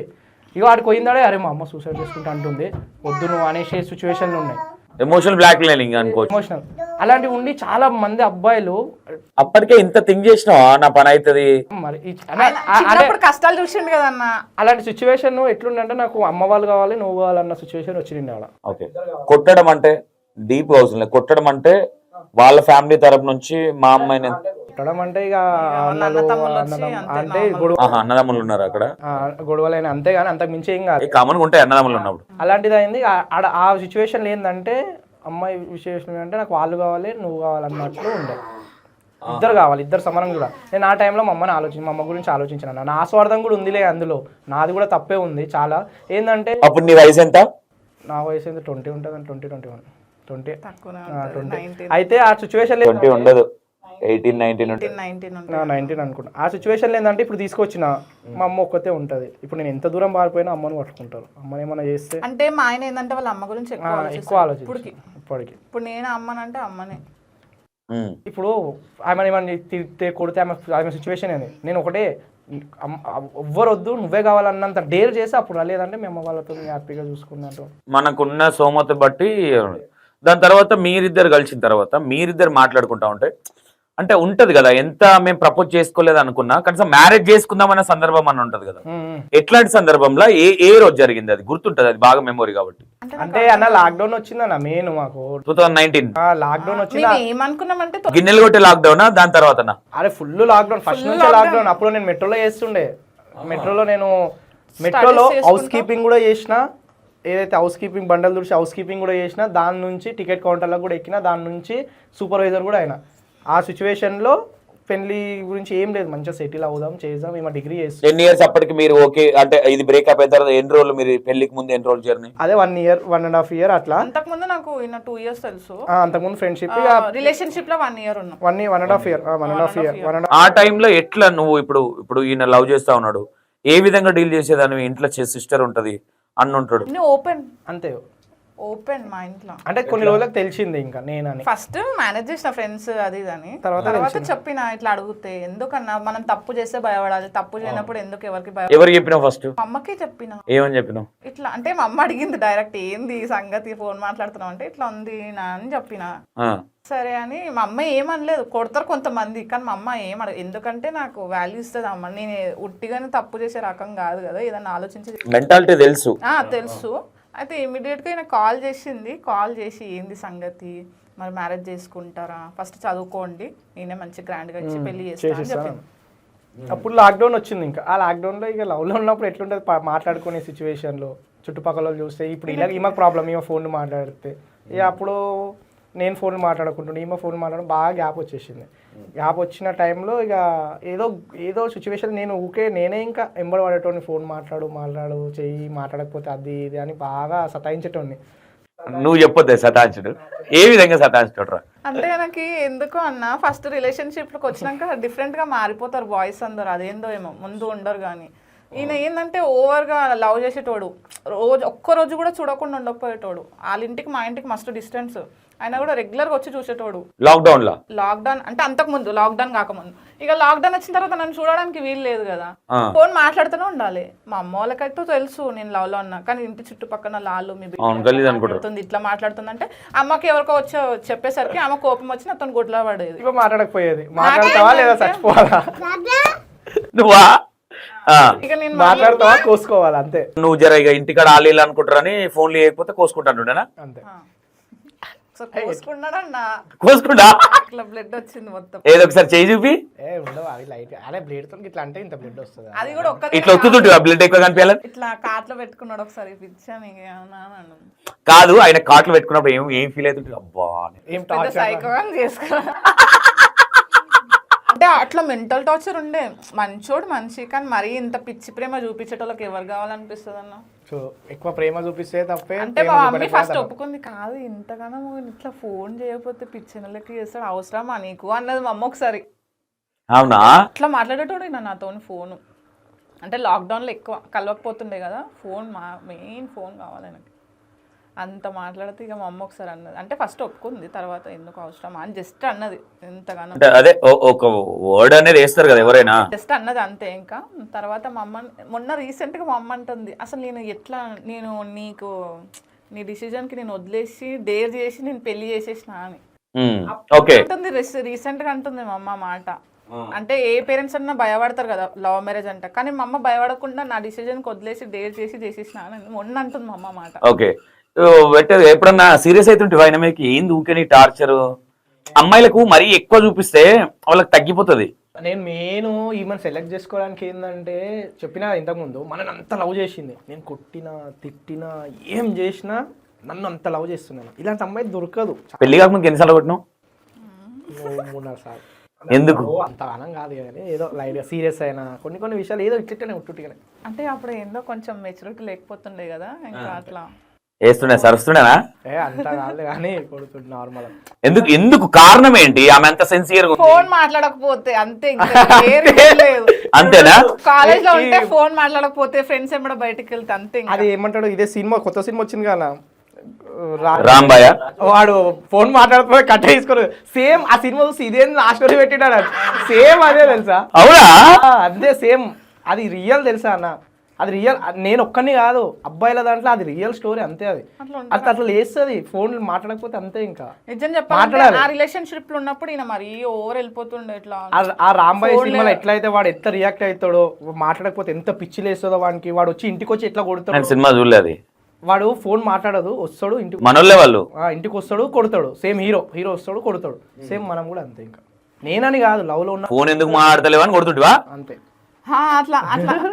ఇక వాడికి పోయిందాడే, అరే మా అమ్మ సూసైడ్ చేసుకుంటా అంటుంది, వద్దు నువ్వు అనేసే సిచ్యువేషన్లు ఉన్నాయి. ఎమోషనల్ బ్లాక్ మెయిలింగ్ అనుకోవచ్చు. ఎమోషనల్ అలాంటివి ఉండి చాలా మంది అబ్బాయిలు అప్పటికే ఇంత థింక్ చేసినావా నా పని అవుతుంది మరి చిన్నప్పుడు కష్టాలు చూసిండు కదన్న. అలాంటి సిచ్యువేషన్ ఎట్లుందంటే నాకు అమ్మ వాళ్ళు కావాలి నువ్వు కావాలన్న సిచ్యువేషన్ వచ్చింది ఆడ. ఓకే, కొట్టడం అంటే డీప్ అవసరం లేదు. కొట్టడం అంటే వాళ్ళ ఫ్యామిలీ తరపు నుంచి మా అమ్మాయిని కొట్టడం అంటే ఇక అంటే అన్నదమ్ములు ఉన్నారు అక్కడ, గొడవలైన అంతేగాని అంతకు మించి ఏం కాదు, కామన్ ఉంటాయి అన్నదమ్ములు ఉన్నప్పుడు. అలాంటిది అయింది ఆ సిచ్యువేషన్ ఏంటంటే అమ్మాయి విశేషం అంటే నాకు వాళ్ళు కావాలి నువ్వు కావాలన్నట్లు ఉండే, ఇద్దరు కావాలి, ఇద్దరు సమానం కూడా. నేను ఆ టైంలో మా అమ్మ గురించి ఆలోచించాను. నా స్వార్థం కూడా ఉందిలే అందులో, నాది కూడా తప్పే ఉంది చాలా. ఏంటంటే అప్పుడు నీ వయసు ఎంత? నా వయసు ఎంత 20 ఉంటుంది, 20 అయితే ఆ సిచ్యువేషన్ 20 ఉండదు, 19 అనుకుంటా. ఆ సిచ్యువేషన్ ఏంటంటే ఇప్పుడు తీసుకొచ్చిన మా అమ్మ ఒక్కతే ఉంటది. ఇప్పుడు నేను ఎంత దూరం పారిపోయినా అమ్మని పట్టుకుంటారు. అమ్మని ఏమైనా చేస్తే అంటే మా ఆయన ఏంటంటే వాళ్ళ అమ్మ గురించి ఎక్కువ ఆలోచన ఇప్పటికి. ఇప్పుడు నేను అమ్మనంటే అమ్మనే. ఇప్పుడు ఆమె ఏమైనా కొడితే ఆమె సిచ్యువేషన్ ఏంది, నేను ఒకటే ఎవ్వరు వద్దు నువ్వే కావాలన్నంత డేర్ చేసి అప్పుడు లేదంటే మేము వాళ్ళతో హ్యాపీగా చూసుకున్నట్టు. మనకున్న సోమత బట్టి దాని తర్వాత మీరిద్దరు కలిసిన తర్వాత మీరిద్దరు మాట్లాడుకుంటా ఉంటే అంటే ఉంటది కదా, ఎంత మేము ప్రపోజ్ చేసుకోలేదు అనుకున్నా కనీసం మ్యారేజ్ చేసుకుందాం అనే సందర్భం అని ఉంటది కదా. ఎట్లాంటి సందర్భంలో ఏ రోజు జరిగింది అది గుర్తుంటది, అది బాగా మెమొరీ కాబట్టి. అంటే అన్న లాక్డౌన్ వచ్చిందన్న మెయిన్ మాకు 2019 లాక్డౌన్ వచ్చింది. ఏమనుకున్నామంటే గిన్నెలు కొట్టే లాక్డౌన్ దాని తర్వాత అరే ఫుల్ లాక్డౌన్, ఫస్ట్ నుంచి లాక్డౌన్. అప్పుడు నేను మెట్రోలో చేస్తుండే, మెట్రోలో హౌస్ కీపింగ్ కూడా చేసిన, ఏదైతే హౌస్ కీపింగ్ బండలు తుడిచి హౌస్ కీపింగ్ కూడా చేసిన, దాని నుంచి టికెట్ కౌంటర్లకు కూడా ఎక్కిన, దాని నుంచి సూపర్వైజర్ కూడా అయినా. ఆ సిచ్యువేషన్లో పెళ్లి గురించి ఏం లేదు, మంచిగా సెటిల్ అవుదాం చేద్దాం, మేము డిగ్రీ చేస్తాం. 10 years అప్పటికి మీరు ఓకే అంటే ఇది బ్రేకప్ అయిన తర్వాత ఎన్ని రోజులు మీరు పెళ్లికి ముందు ఎన్ని రోజులు జర్నీ? అదే 1 year 1.5 year అట్లా. అంతకుముందు నాకు 2 years తెలుసు, అంతకుముందు ఫ్రెండ్షిప్ రిలేషన్షిప్ లో 1 year ఉన్నాం. 1.5 year. ఆ టైంలో ఎట్లా నువ్వు ఇప్పుడు ఈయన లవ్ చేస్తా ఉన్నాడు, ఏ విధంగా డీల్ చేసేదాన్ని? ఇంట్లో సిస్టర్ ఉంటది, అన్న ఉంటాడు, ఓపెన్ అంతే ఓపెన్ మా ఇంట్లో. అంటే కొన్ని రోజులకు తెలిసింది ఇంకా నేనని. ఫస్ట్ మేనేజ్ చేసిన ఫ్రెండ్స్ అది అని, తర్వాత చెప్పిన ఇట్లా అడిగితే ఎందుకన్నా మనం తప్పు చేస్తే భయపడాలి, తప్పు చేయనప్పుడు ఎందుకు ఎవరికి ఎవరు చెప్పినావు? ఫస్ట్ అమ్మకే చెప్పిన. ఏమని చెప్పినావు? ఇట్లా అంటే మా అమ్మ అడిగింది డైరెక్ట్, ఏంది సంగతి ఫోన్ మాట్లాడుతున్నావు అంటే ఇట్లా ఉంది నా అని చెప్పిన. సరే అని మా అమ్మ ఏమనలేదు, కొడతారు కొంతమంది కానీ మా అమ్మ ఎందుకంటే నాకు వాల్యూ ఇస్తుంది అమ్మ, నేను ఉట్టిగానే తప్పు చేసే రకం కాదు కదా, ఏదన్నా ఆలోచించి మెంటాలిటీ తెలుసు. అయితే ఇమీడియట్గా ఆయన కాల్ చేసి ఏంది సంగతి, మరి మ్యారేజ్ చేసుకుంటారా, ఫస్ట్ చదువుకోండి, నేనే మంచి గ్రాండ్గా ఇచ్చి పెళ్లి చేస్తాను. అప్పుడు లాక్డౌన్ వచ్చింది. ఇంకా ఆ లాక్డౌన్లో ఇక లవ్లో ఉన్నప్పుడు ఎట్లుంటుంది మాట్లాడుకునే సిచ్యువేషన్లో, చుట్టుపక్కల చూస్తే ఇప్పుడు ఇలా ఈమెకు ప్రాబ్లం, ఈమె ఫోన్ మాట్లాడితే ఇక అప్పుడు నేను ఫోన్ మాట్లాడుకుంటుండే, ఈమె ఫోన్ మాట్లాడడం బాగా గ్యాప్ వచ్చేసింది. గ్యాప్ వచ్చిన టైంలో ఇక ఏదో సిచ్యువేషన్ నేనే ఇంకా ఎంబడి పడేటోని, ఫోన్ మాట్లాడు చెయ్యి, మాట్లాడకపోతే అది ఇది అని బాగా సతాయించేటోని. నువ్వు చెప్పొద్దే సతాయించడు, ఏ విధంగా సతాయించడు? అంటే నాకు ఎందుకో అన్న ఫస్ట్ రిలేషన్షిప్లోకి వచ్చినాక డిఫరెంట్గా మారిపోతారు బాయ్స్ అందరు, అదేందో ఏమో ముందు ఉండరు కానీ ఈయన ఏంటంటే ఓవర్గా లవ్ చేసేటోడు, ఒక్క రోజు కూడా చూడకుండా ఉండకపోయేటోడు. వాళ్ళ ఇంటికి మా ఇంటికి మస్తు డిస్టెన్స్, ఆయన కూడా రెగ్యులర్గా వచ్చి చూసేటోడు. లాక్డౌన్ అంటే అంతకు ముందు, లాక్డౌన్ కాకముందు. ఇక లాక్డౌన్ వచ్చిన తర్వాత నన్ను చూడడానికి వీలు లేదు కదా, ఫోన్ మాట్లాడుతూనే ఉండాలి. మా అమ్మ వాళ్ళకైతే తెలుసు నేను లవ్ లో ఉన్నా, కానీ ఇంటి చుట్టుపక్కల లాళ్ళు మీ మాట్లాడుతుంది ఇట్లా మాట్లాడుతుంది అంటే అమ్మకి ఎవరికో వచ్చి చెప్పేసరికి ఆమె కోపం వచ్చి అతను గుడ్లా పడేది. మాట్లాడకపోయేది, మాట్లాడతావా లేదా చచ్చిపోవాలా, నువ్వా ఇక నేను మాట్లాడతావా కోసుకోవాలి అంతే. నువ్వు జర ఇక ఇంటికాడ ఆలీలు అనుకుంటారని ఫోన్లు చేయకపోతే కోసుకుంటానుండేనా? అంతే. కోసుకుంటా ఇట్లా బ్లడ్ వచ్చింది మొత్తం. ఏదో ఒకసారి చేయి చూపి. ఉండవు అవి లైట్, అదే బ్లేడ్ తో ఇట్లా అంటే ఇంత బ్లడ్ వస్తుంది. అది కూడా ఒక్క ఇట్లా వస్తుంటుంది బ్లడ్ ఎక్కువ కనిపించాలని ఇట్లా కాట్లో పెట్టుకున్నాడు ఒకసారి పిచ్చాను. కాదు, ఆయన కాట్లు పెట్టుకున్నప్పుడు ఏం ఫీల్ అవుతుంది? అబ్బా ఏం సైకోగా చేసుకో అంటే అట్లా మెంటల్ టార్చర్ ఉండే. మంచోడు మనిషి, కానీ మరీ ఇంత పిచ్చి ప్రేమ చూపించేటోళ్ళకి ఎవరు కావాలనిపిస్తుంది అన్న? సో ఎక్కువ ప్రేమ చూపిస్తే తప్పే. అంటే మా మమ్మీ ఫస్ట్ ఒప్పుకుంది, కాదు ఇంతగానో ఇట్లా ఫోన్ చేయకపోతే పిచ్చినలకి చేస్తాడు, అవసరమా నీకు అన్నది మా అమ్మ ఒకసారి. అవునా? అట్లా మాట్లాడేటోడు నాతో ఫోను. అంటే లాక్డౌన్లో ఎక్కువ కలవకపోతుండే కదా, ఫోన్ మెయిన్ ఫోన్ కావాలి నాకు. అంత మాట్లాడితే ఇక మా అమ్మ ఒకసారి అన్నది, అంటే ఫస్ట్ ఒప్పుకుంది, తర్వాత ఎందుకు అవసరమా అని జస్ట్ అన్నది. ఎంతగానో అదే ఒక వర్డ్ అనేది వేస్తారు కదా ఎవరైనా, జస్ట్ అన్నది అంతే. ఇంకా తర్వాత మా అమ్మ మొన్న రీసెంట్గా మా అమ్మ అంటుంది, అసలు నేను నీ డిసిజన్కి నేను వదిలేసి డేర్ చేసి నేను పెళ్లి చేసేసిన అని అంటుంది. రీసెంట్గా అంటుంది మా అమ్మ మాట. అంటే ఏ పేరెంట్స్ అన్నా భయపడతారు కదా లవ్ మ్యారేజ్ అంటే, కానీ మా అమ్మ భయపడకుండా నా డిసిజన్కి వదిలేసి డేర్ చేసి చేసేసిన అని మొన్న అంటుంది మా అమ్మ మాట. ఓకే, ఎప్పుడన్నా సీరియస్ అవుతుంటే ఆయన మీకు ఏంది ఊకే టార్చర్? అమ్మాయిలకు మరీ ఎక్కువ చూపిస్తే వాళ్ళకి తగ్గిపోతుంది. నేను ఈమెను సెలెక్ట్ చేసుకోవడానికి ఏంటంటే చెప్పినా ఇంతకుముందు, మనని అంత లవ్ చేసింది, నేను కొట్టినా తిట్టినా ఏం చేసినా నన్ను అంత లవ్ చేస్తున్నాను. ఇలాంటి అమ్మాయి దొరకదు. పెళ్లి కాకముందు ఎన్నిసార్లు కొట్టినావు? 3-4 సార్లు. ఎందుకు? అంత ఆనం కాదు కానీ ఏదో లైట్ సీరియస్ అయినా కొన్ని విషయాలు ఏదో ఇట్లనే ఉంటుంటే. అంటే అప్పుడు ఏందో కొంచెం మెచ్యూరిటీ లేకపోతుండే కదా, ఇంకా అట్లా వేస్తుండే సరుస్తుండేనా? అంత కాదు కానీ కొడుతుండే నార్మల్. ఎందుకు కారణం ఏంటి? ఆమె అంత సిన్సియర్ గా ఫోన్ మాట్లాడకపోతే అంతే, అంతేనా? కాలేజ్ లో ఉంటే ఫోన్ మాట్లాడకపోతే, ఫ్రెండ్స్ ఏమన్నా బయటకు వెళ్తే అంతే. అది ఏమంటాడు, ఇదే సినిమా కొత్త సినిమా వచ్చింది కదా రాంబాయ, వాడు ఫోన్ మాట్లాడుతూ కట్ చేసుకోరు. సేమ్ ఆ సినిమా చూసి ఇదే నా స్టోరీ పెట్టినాడు, సేమ్ అదే తెలుసా? అవునా? అదే సేమ్, అది రియల్ తెలుసా అన్న, అది రియల్. నేను ఒక్కని కాదు, అబ్బాయిల దాంట్లో అది రియల్ స్టోరీ అంతే. అది అట్లా లేస్తుంది ఫోన్ మాట్లాడకపోతే అంతే. ఇంకా నిజం చెప్పాలి, ఆ రిలేషన్షిప్ లో ఉన్నప్పుడు ఈయన మరీ ఓవర్ వెళ్ళిపోతుండే. ఇట్లా ఆ రాంబాయ్ సినిమాలో ఎట్లయితే వాడు ఎంత రియాక్ట్ అవుతాడో, మాట్లాడకపోతే ఎంత పిచ్చి లేస్తుందో వాడికి, వాడు వచ్చి ఇంటికి వచ్చి ఎట్లా కొడతాడు. సినిమా చూడలేదు. వాడు ఫోన్ మాట్లాడదు, వస్తాడు ఇంటికి, మనోళ్ళే వాళ్ళు ఇంటికి వస్తాడు కొడతాడు. సేమ్ హీరో వస్తాడు కొడతాడు. సేమ్ మనం కూడా అంతే. ఇంకా నేనని కాదు, లవ్ లో ఉన్న ఫోన్ ఎందుకు మాట్లాడతలేవు అని కొడుతుంటివా? అంతే. అట్లా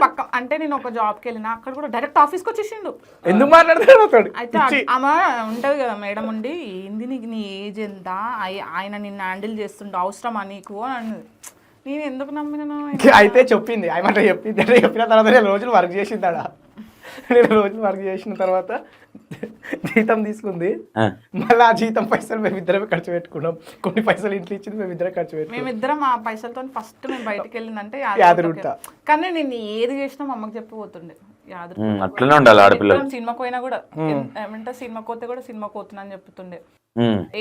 పక్క అంటే నేను ఒక జాబ్కి వెళ్ళిన, అక్కడ కూడా డైరెక్ట్ ఆఫీస్కి వచ్చేసిండు. ఎందుకు మాట్లాడతాడు? అయితే ఆమె ఉంటది కదా మేడం ఉండి, ఏంది నీకు నీ ఏజ్ ఎంత, ఆయన నిన్ను హ్యాండిల్ చేస్తుండు, అవసరమా నీకు అని అన్నది. నేను ఎందుకు నమ్మినాను? అయితే చెప్పింది ఆయన చెప్పిన తర్వాత నేను రోజులు వర్క్ చేసిందాడా, నేను రోజులు వర్క్ చేసిన తర్వాత జీతం తీసుకుంది, మళ్ళీ ఆ జీతం పైసలు మేమిద్దరమే ఖర్చు పెట్టుకున్నాం. కొన్ని పైసలు ఇంట్లో ఇచ్చింది మేమిద్దరం ఖర్చు పెట్టుకున్నాం. మేమిద్దరం ఆ పైసలతో ఫస్ట్ మేము బయటకు వెళ్ళిందంటే యాదగిరిగుట్ట. కానీ నేను ఏది చేసినా మా అమ్మకి చెప్పిపోతుండే. అట్లనే ఉండాలి ఆడపిల్లలు. సినిమాకి పోయినా కూడా ఏమంటే సినిమాకి పోతే కూడా సినిమాకి పోతున్నా అని చెప్తుండే.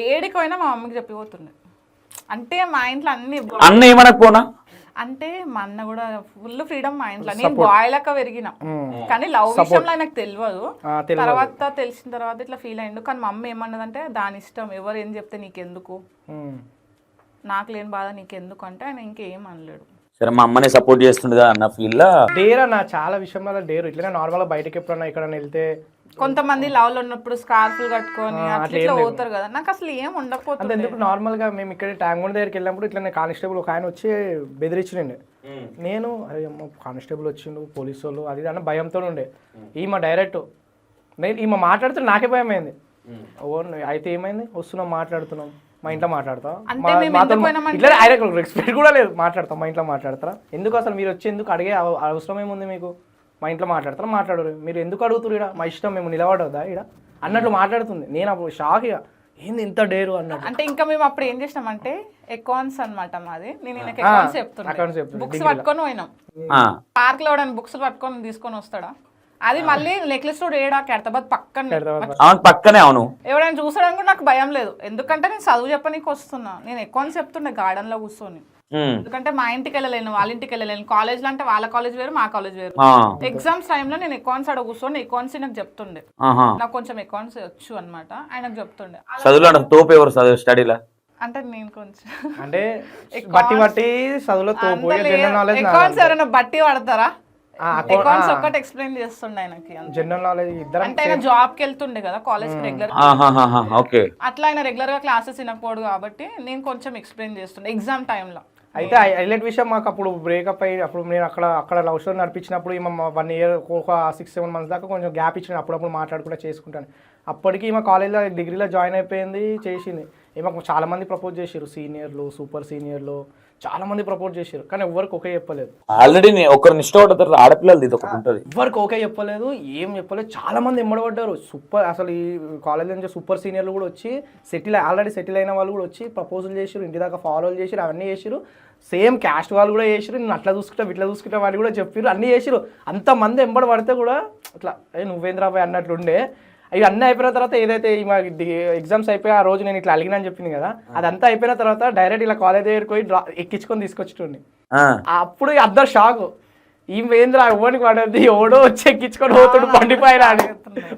ఏడికి పోయినా మా అమ్మకి చెప్పిపోతుండే. అంటే మా ఇంట్లో అన్న ఏమనకపోనా, అంటే మా అన్న కూడా ఫుల్ ఫ్రీడమ్ మా ఇంట్లో. నేను బాయ్ లెక్క పెరిగిన, కానీ లవ్ విషయంలో ఆయనకు తెలియదు. తర్వాత తెలిసిన తర్వాత ఇట్లా ఫీల్ అయ్యిండు. కానీ మా అమ్మ ఏమన్నదంటే, దాని ఇష్టం, ఎవరు ఏం చెప్తే నీకెందుకు, నాకు లేని బాధ నీకెందుకు అంటే ఆయన ఇంకేం అనలేడు. సరే, మా అమ్మని సపోర్ట్ చేస్తుండగా అన్న ఫీల్ లా డేర్ అన్న, చాలా విషయంలో డేర్. ఇట్లనే నార్మల్ గా బయటకి ఎప్పుడన్నా ఎక్కడన్నా వెళ్తే కొంతమంది లవ్ లో ఉన్నప్పుడు స్కార్ఫ్లు కట్టుకొని అట్లా పోతారు కదా, నాకు అసలు ఏం ఉండకపోతుంది. ఎందుకు నార్మల్ గా మేము ఇక్కడ ట్యాంగోన్ దగ్గరికి వెళ్ళినప్పుడు ఇట్లా కానిస్టేబుల్ ఒక ఆయన వచ్చి బెదిరించిండే. నేను కానిస్టేబుల్ వచ్చిండు, పోలీసు వాళ్ళు అది అన్న భయంతో ఉండే. ఈమె డైరెక్ట్ ఈమె మాట్లాడుతున్నా నాకే భయం అయింది. అయితే ఏమైంది, వస్తున్నాం మాట్లాడుతున్నాం, మా ఇంట్లో మాట్లాడతాం, ఇట్లా ఆయన రెస్పెక్ట్ కూడా లేదు, మాట్లాడతాం మా ఇంట్లో మాట్లాడతారా, ఎందుకు అసలు మీరు వచ్చి ఎందుకు అడిగే అవసరం ఏముంది మీకు, మా ఇంట్లో మాట్లాడతారా, మాట్లాడరు, మీరు ఎందుకు అడుగుతున్నారు, ఇక్కడ మా ఇష్టం, మేము నిలబడవద్దా ఇక్కడ అన్నట్లు మాట్లాడుతుంది. నేను అప్పుడు షాక్. ఇక ఏంది ఇంత డేరు అన్నట్టు. అంటే ఇంకా మేము అప్పుడు ఏం చేసినామంటే అకౌంట్స్ అన్నమాట మాది. నేను అకౌంట్స్ చెప్తున్నా, బుక్స్ పట్టుకొని పోయినాం. పార్క్ లో బుక్స్ పట్టుకొని తీసుకొని వస్తాడా, అది మళ్ళీ నెక్లెస్ రోడ్ ఏడా ఖైరతాబాద్ పక్కనే. అవును, ఎవరైనా చూసాడని కూడా నాకు భయం లేదు, ఎందుకంటే నేను చదువు చెప్పనీకి వస్తున్నా. నేను అకౌంట్స్ చెప్తుండే గార్డెన్ లో కూర్చొని, ఎందుకంటే మా ఇంటికి వెళ్ళలేను, వాళ్ళ ఇంటికి వెళ్ళలేను. కాలేజ్ లో అంటే వాళ్ళ కాలేజ్ వేరు, మా కాలేజ్ వేరు. ఎగ్జామ్స్ టైంలో నేను అకౌంట్స్ అక్కడ కూర్చొని అకౌంట్స్ నాకు చెప్తుండే. నాకు కొంచెం అకౌంట్స్ వచ్చు అనమాట, ఆయనకు చెప్తుండే. చదువులో తోపు ఎవరు స్టడీలా అంటే నేను కొంచెం అంటే బట్టి బట్టి చదువులో తోపు, జనరల్ నాలెడ్జ్. అకౌంట్స్ ఎవరైనా బట్టి పడతారా? అకౌంట్స్ ఒక్కటి ఎక్స్ప్లెయిన్ చేస్తుండే ఆయనకి, జనరల్ నాలెడ్జ్ ఇద్దరు. అంటే ఆయన జాబ్ కి వెళ్తుండే కదా కాలేజ్ కి రెగ్యులర్, అట్లా ఆయన రెగ్యులర్ గా క్లాసెస్ వినకపోడు కాబట్టి నేను కొంచెం ఎక్స్ప్లెయిన్ చేస్తుండే ఎగ్జామ్ టైంలో. అయితే హైలైట్ విషయం, మాకు అప్పుడు బ్రేకప్ అయ్యి అప్పుడు నేను అక్కడ లవ్ స్టోరీ నడిపించినప్పుడు 1 year ఒక 6-7 months దాకా కొంచెం గ్యాప్ ఇచ్చిన, అప్పుడప్పుడు మాట్లాడుకుంటూ చేసుకుంటాను. అప్పటికి మా కాలేజ్లో డిగ్రీలో జాయిన్ అయిపోయింది, చేసింది. మాకు చాలా మంది ప్రపోజ్ చేసారు, సీనియర్లు, సూపర్ సీనియర్లు చాలా మంది ప్రపోజ్ చేశారు, కానీ ఎవరికి ఓకే చెప్పలేదు. ఆల్రెడీ ఒకరిని ఇష్టపడతారు, ఆడపిల్లలు ఇది ఒకటి ఉంటుంది, ఎవరికి ఓకే చెప్పలేదు, ఏం చెప్పలేదు. చాలా మంది ఎమ్మడబడ్డారు. సూపర్, అసలు ఈ కాలేజ్ నుంచి సూపర్ సీనియర్లు కూడా వచ్చి ఆల్రెడీ సెటిల్ అయిన వాళ్ళు కూడా వచ్చి ప్రపోజల్ చేసారు, ఇంటి దాకా ఫాలోలు చేసారు, అవన్నీ చేసారు. సేమ్ క్యాస్ట్ వాళ్ళు కూడా చేసారు, నేను అట్లా చూసుకుంటా ఇట్లా చూసుకుంటా వాళ్ళు కూడా చెప్పారు, అన్నీ చేసారు. అంతమంది ఎంబడి పడితే కూడా అట్లా నువ్వేంద్రాబాయ్ అన్నట్లుండే. ఇవి అన్నీ అయిపోయిన తర్వాత ఏదైతే మా ఎగ్జామ్స్ అయిపోయి ఆ రోజు నేను ఇట్లా అలిగినా అని చెప్పింది కదా, అదంతా అయిపోయిన తర్వాత డైరెక్ట్ ఇలా కాలేజ్ దగ్గరికి పోయి ఎక్కించుకొని తీసుకొచ్చేటండి. అప్పుడు అందరు షాక్, ఈ వేంద్ర ఎవరికి పడద్ది, ఎవడో వచ్చి ఎక్కించుకొని పోతాడు బండిపైన అని.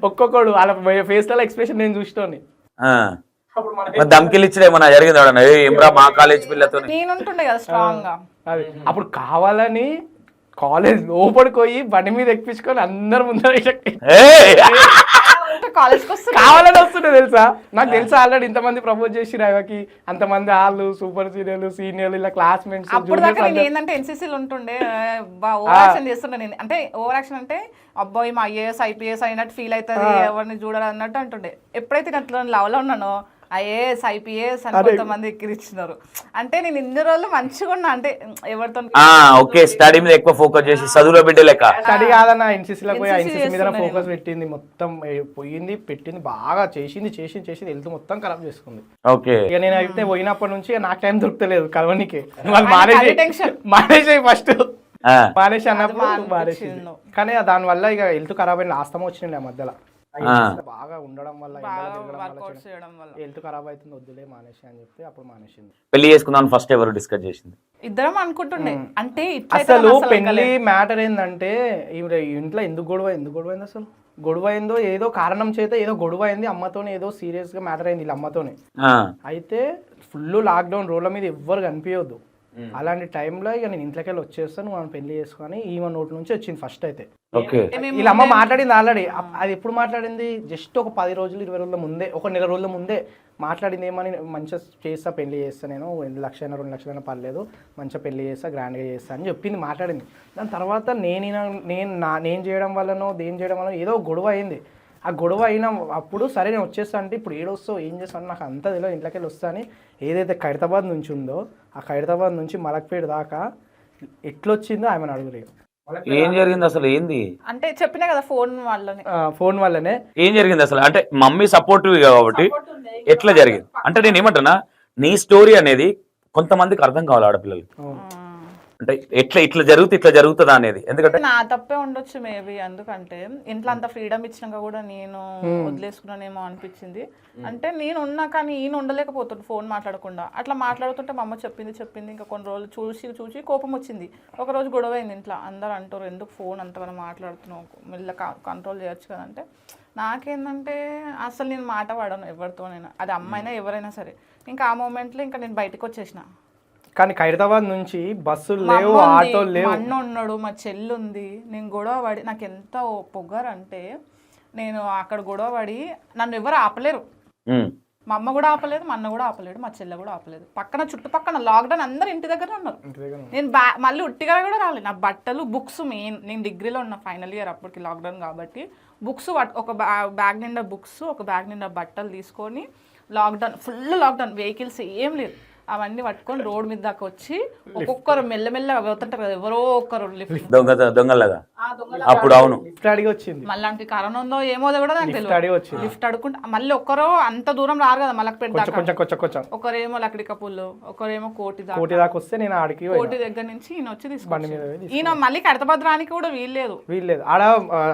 ఒక్కొక్కడు వాళ్ళ ఫేస్ లో ఎక్స్ప్రెషన్ నేను చూసినోని. దమ్కిలు ఇచ్చినా జరిగింది మా కాలేజ్ పిల్లతో. నేనుంటుండే కదా స్ట్రాంగ్ గా, అది అప్పుడు కావాలని కాలేజ్ లోపలికి పోయి బండి మీద ఎక్కించుకొని అందరు ముందర కావాలని వస్తుండే తెలుసా. నాకు తెలుసా ఆల్రెడీ ఇంతమంది ప్రపోజ్ చేసి రాయకి, అంతమంది వాళ్ళు సూపర్ సీనియర్లు, సీనియర్లు, ఇలా క్లాస్మేట్స్. అప్పుడు దాకా నేను ఏంటంటే ఎన్సీసీలు ఉంటుండే, ఓవర్ యాక్షన్ చేస్తుండే నేను. అంటే ఓవర్ యాక్షన్ అంటే అబ్బాయి మా IAS IPS అయినట్టు ఫీల్ అవుతుంది, ఎవరిని చూడాలి అన్నట్టు అంటుండే. ఎప్పుడైతే నేను అట్లా లవ్ లో ఉన్నానో IAS IPS అని కొంతమంది ఎక్కిరిచ్చినారు. అంటే నేను ఇన్ని రోజులు మంచిగా ఉన్నా, అంటే ఎవరితో ఓకే స్టడీ మీద ఎక్కువ ఫోకస్ చేసి చదువులో బిడ్డలేక. స్టడీ కాదన్న, ఎన్సీసీలో పోయి ఎన్సీసీ మీద ఫోకస్ పెట్టింది, మొత్తం పోయింది పెట్టింది, బాగా చేసింది హెల్త్ మొత్తం ఖరాబ్ చేసుకుంది. ఓకే, ఇక నేను అయితే పోయినప్పటి నుంచి నాకు టైం దొరకలేదు కలవనికి. మానేసి ఫస్ట్ మానేసి అన్నప్పుడు మానేసింది, కానీ దాని వల్ల ఇక హెల్త్ ఖరాబ్ అయిన ఆస్తమా వచ్చింది ఆ మధ్యలో. బాగా ఉండడం వల్ల హెల్త్ ఖరాబ్ అవుతుంది, వద్దులే మానేసి అని చెప్పి అప్పుడు మానేసింది. పెళ్లి చేసుకుందాం ఫస్ట్ ఎవరు డిస్కస్ చేసింది? ఇద్దరం అనుకుంటుండే. అంటే అసలు పెళ్లి మ్యాటర్ ఏంటంటే ఇంట్లో ఎందుకు గొడవైంది అసలు గొడవ అయిందో ఏదో కారణం చేత ఏదో గొడవ అయింది అమ్మతోనే, ఏదో సీరియస్ గా మ్యాటర్ అయింది వీళ్ళ అమ్మతోనే. అయితే ఫుల్ లాక్డౌన్, రోడ్ల మీద ఎవ్వరు కనిపించొద్దు. అలాంటి టైంలో ఇక నేను ఇంట్లోకి వెళ్ళి వచ్చేస్తాను, మనం పెళ్లి చేసుకొని ఈమె నోటి నుంచి వచ్చింది ఫస్ట్. అయితే వీళ్ళ అమ్మ మాట్లాడింది ఆల్రెడీ. అది ఎప్పుడు మాట్లాడింది, జస్ట్ ఒక 10 రోజులు 20 రోజుల ముందే, ఒక నెల రోజుల ముందే మాట్లాడింది. ఏమని, మంచిగా చేస్తా, పెళ్లి చేస్తా, నేను 1 లక్ష 2 లక్షలైనా పర్లేదు, మంచిగా పెళ్లి చేస్తా, గ్రాండ్గా చేస్తా అని చెప్పింది, మాట్లాడింది. దాని తర్వాత నేను చేయడం వల్లనో దేని చేయడం వల్ల ఏదో గొడవ అయింది. ఆ గొడవ అయినా అప్పుడు సరే నేను వచ్చేస్తా అంటే, ఇప్పుడు ఏడొస్తావు ఏం చేస్తాను నాకు అంతా తెలియదు, ఇంట్లోకి వెళ్ళి వస్తా అని. ఏదైతే ఖైరతాబాద్ నుంచి ఉందో ఆ ఖైరతాబాద్ నుంచి మలక్పేట దాకా ఎట్లొచ్చిందో ఆమెను అడుగులేదు. ఏం జరిగింది అసలు, ఏంది అంటే చెప్పినా కదా, ఫోన్ వల్లనే ఏం జరిగింది అసలు. అంటే మమ్మీ సపోర్టివ్ కాబట్టి ఎట్లా జరిగింది అంటే, నేను ఏమంటున్నా, నీ స్టోరీ అనేది కొంతమందికి అర్థం కావాలి ఆడపిల్లలు. అంటే ఇట్లా జరుగుతుందా అనేది, ఎందుకంటే నా తప్పే ఉండొచ్చు మేబీ. ఎందుకంటే ఇంట్లో అంత ఫ్రీడమ్ ఇచ్చినాక కూడా నేను వదిలేసుకున్నానేమో అనిపించింది. అంటే నేను ఉన్నా కానీ ఈయన ఉండలేకపోతుండే ఫోన్ మాట్లాడకుండా. అట్లా మాట్లాడుతుంటే మా అమ్మ చెప్పింది. ఇంకా కొన్ని రోజులు చూసి కోపం వచ్చింది. ఒక రోజు గొడవ అయింది ఇంట్లో. అందరు అంటారు, ఎందుకు ఫోన్ అంతగానో మాట్లాడుతున్నావు, మెల్ల కంట్రోల్ చేయొచ్చు కదా. అంటే నాకేంటంటే అసలు నేను మాట వాడను ఎవరితోనైనా, అది అమ్మాయినా ఎవరైనా సరే. ఇంకా ఆ మూమెంట్లో ఇంకా నేను బయటకు వచ్చేసిన. కానీ ఖైరతాబాద్ నుంచి బస్సులు లేవు, ఆటోలు లేవు. అన్న ఉన్నాడు, మా చెల్లి ఉంది. నేను గొడవ పడి, నాకు ఎంత పొగరు అంటే, నేను అక్కడ గొడవ పడి నన్ను ఎవరు ఆపలేరు. మా అమ్మ కూడా ఆపలేదు, మా అన్న కూడా ఆపలేడు, మా చెల్లె కూడా ఆపలేదు. పక్కన చుట్టుపక్కల లాక్డౌన్ అందరు ఇంటి దగ్గర ఉన్నారు. నేను మళ్ళీ ఉట్టిగా కూడా రాలేదు. నా బట్టలు, బుక్స్ మెయిన్, నేను డిగ్రీలో ఉన్న ఫైనల్ ఇయర్ అప్పటికి లాక్డౌన్ కాబట్టి, బుక్స్ ఒక బ్యాగ్ నిండా బుక్స్, ఒక బ్యాగ్ నిండా బట్టలు తీసుకొని లాక్డౌన్, ఫుల్ లాక్డౌన్, వెహికల్స్ ఏం లేదు. అవన్నీ పట్టుకొని రోడ్ మీద దాకా వచ్చి ఒక్కొక్కరు మెల్లమెల్లగా వెళ్తుంటారు కదా, ఎవరో ఒక్కరు లిఫ్ట్ దొంగలాగా అప్పుడు అవును లిఫ్ట్ అడిగి వచ్చింది. మళ్ళీ కారణం ఉందో ఏమో కూడా నాకు లిఫ్ట్ తెలియదు. అడిగి వచ్చింది. లిఫ్ట్ అడుకుంటా మళ్ళీ ఒక్కరో అంత దూరం రారు కదా మలక్పేట దాకా. కొంచెం ఒకరేమో లక్డి కపుల్, ఒకరేమో కోటి కోటి దాకా వస్తే నేను ఆడికి కోటి దగ్గర నుంచి ఈయన వచ్చి బండి మీద తీసుకొచ్చి ఈయన మళ్ళీ కడతభద్రానికి కూడా వీల్లేదు. వీల్లేదు ఆడ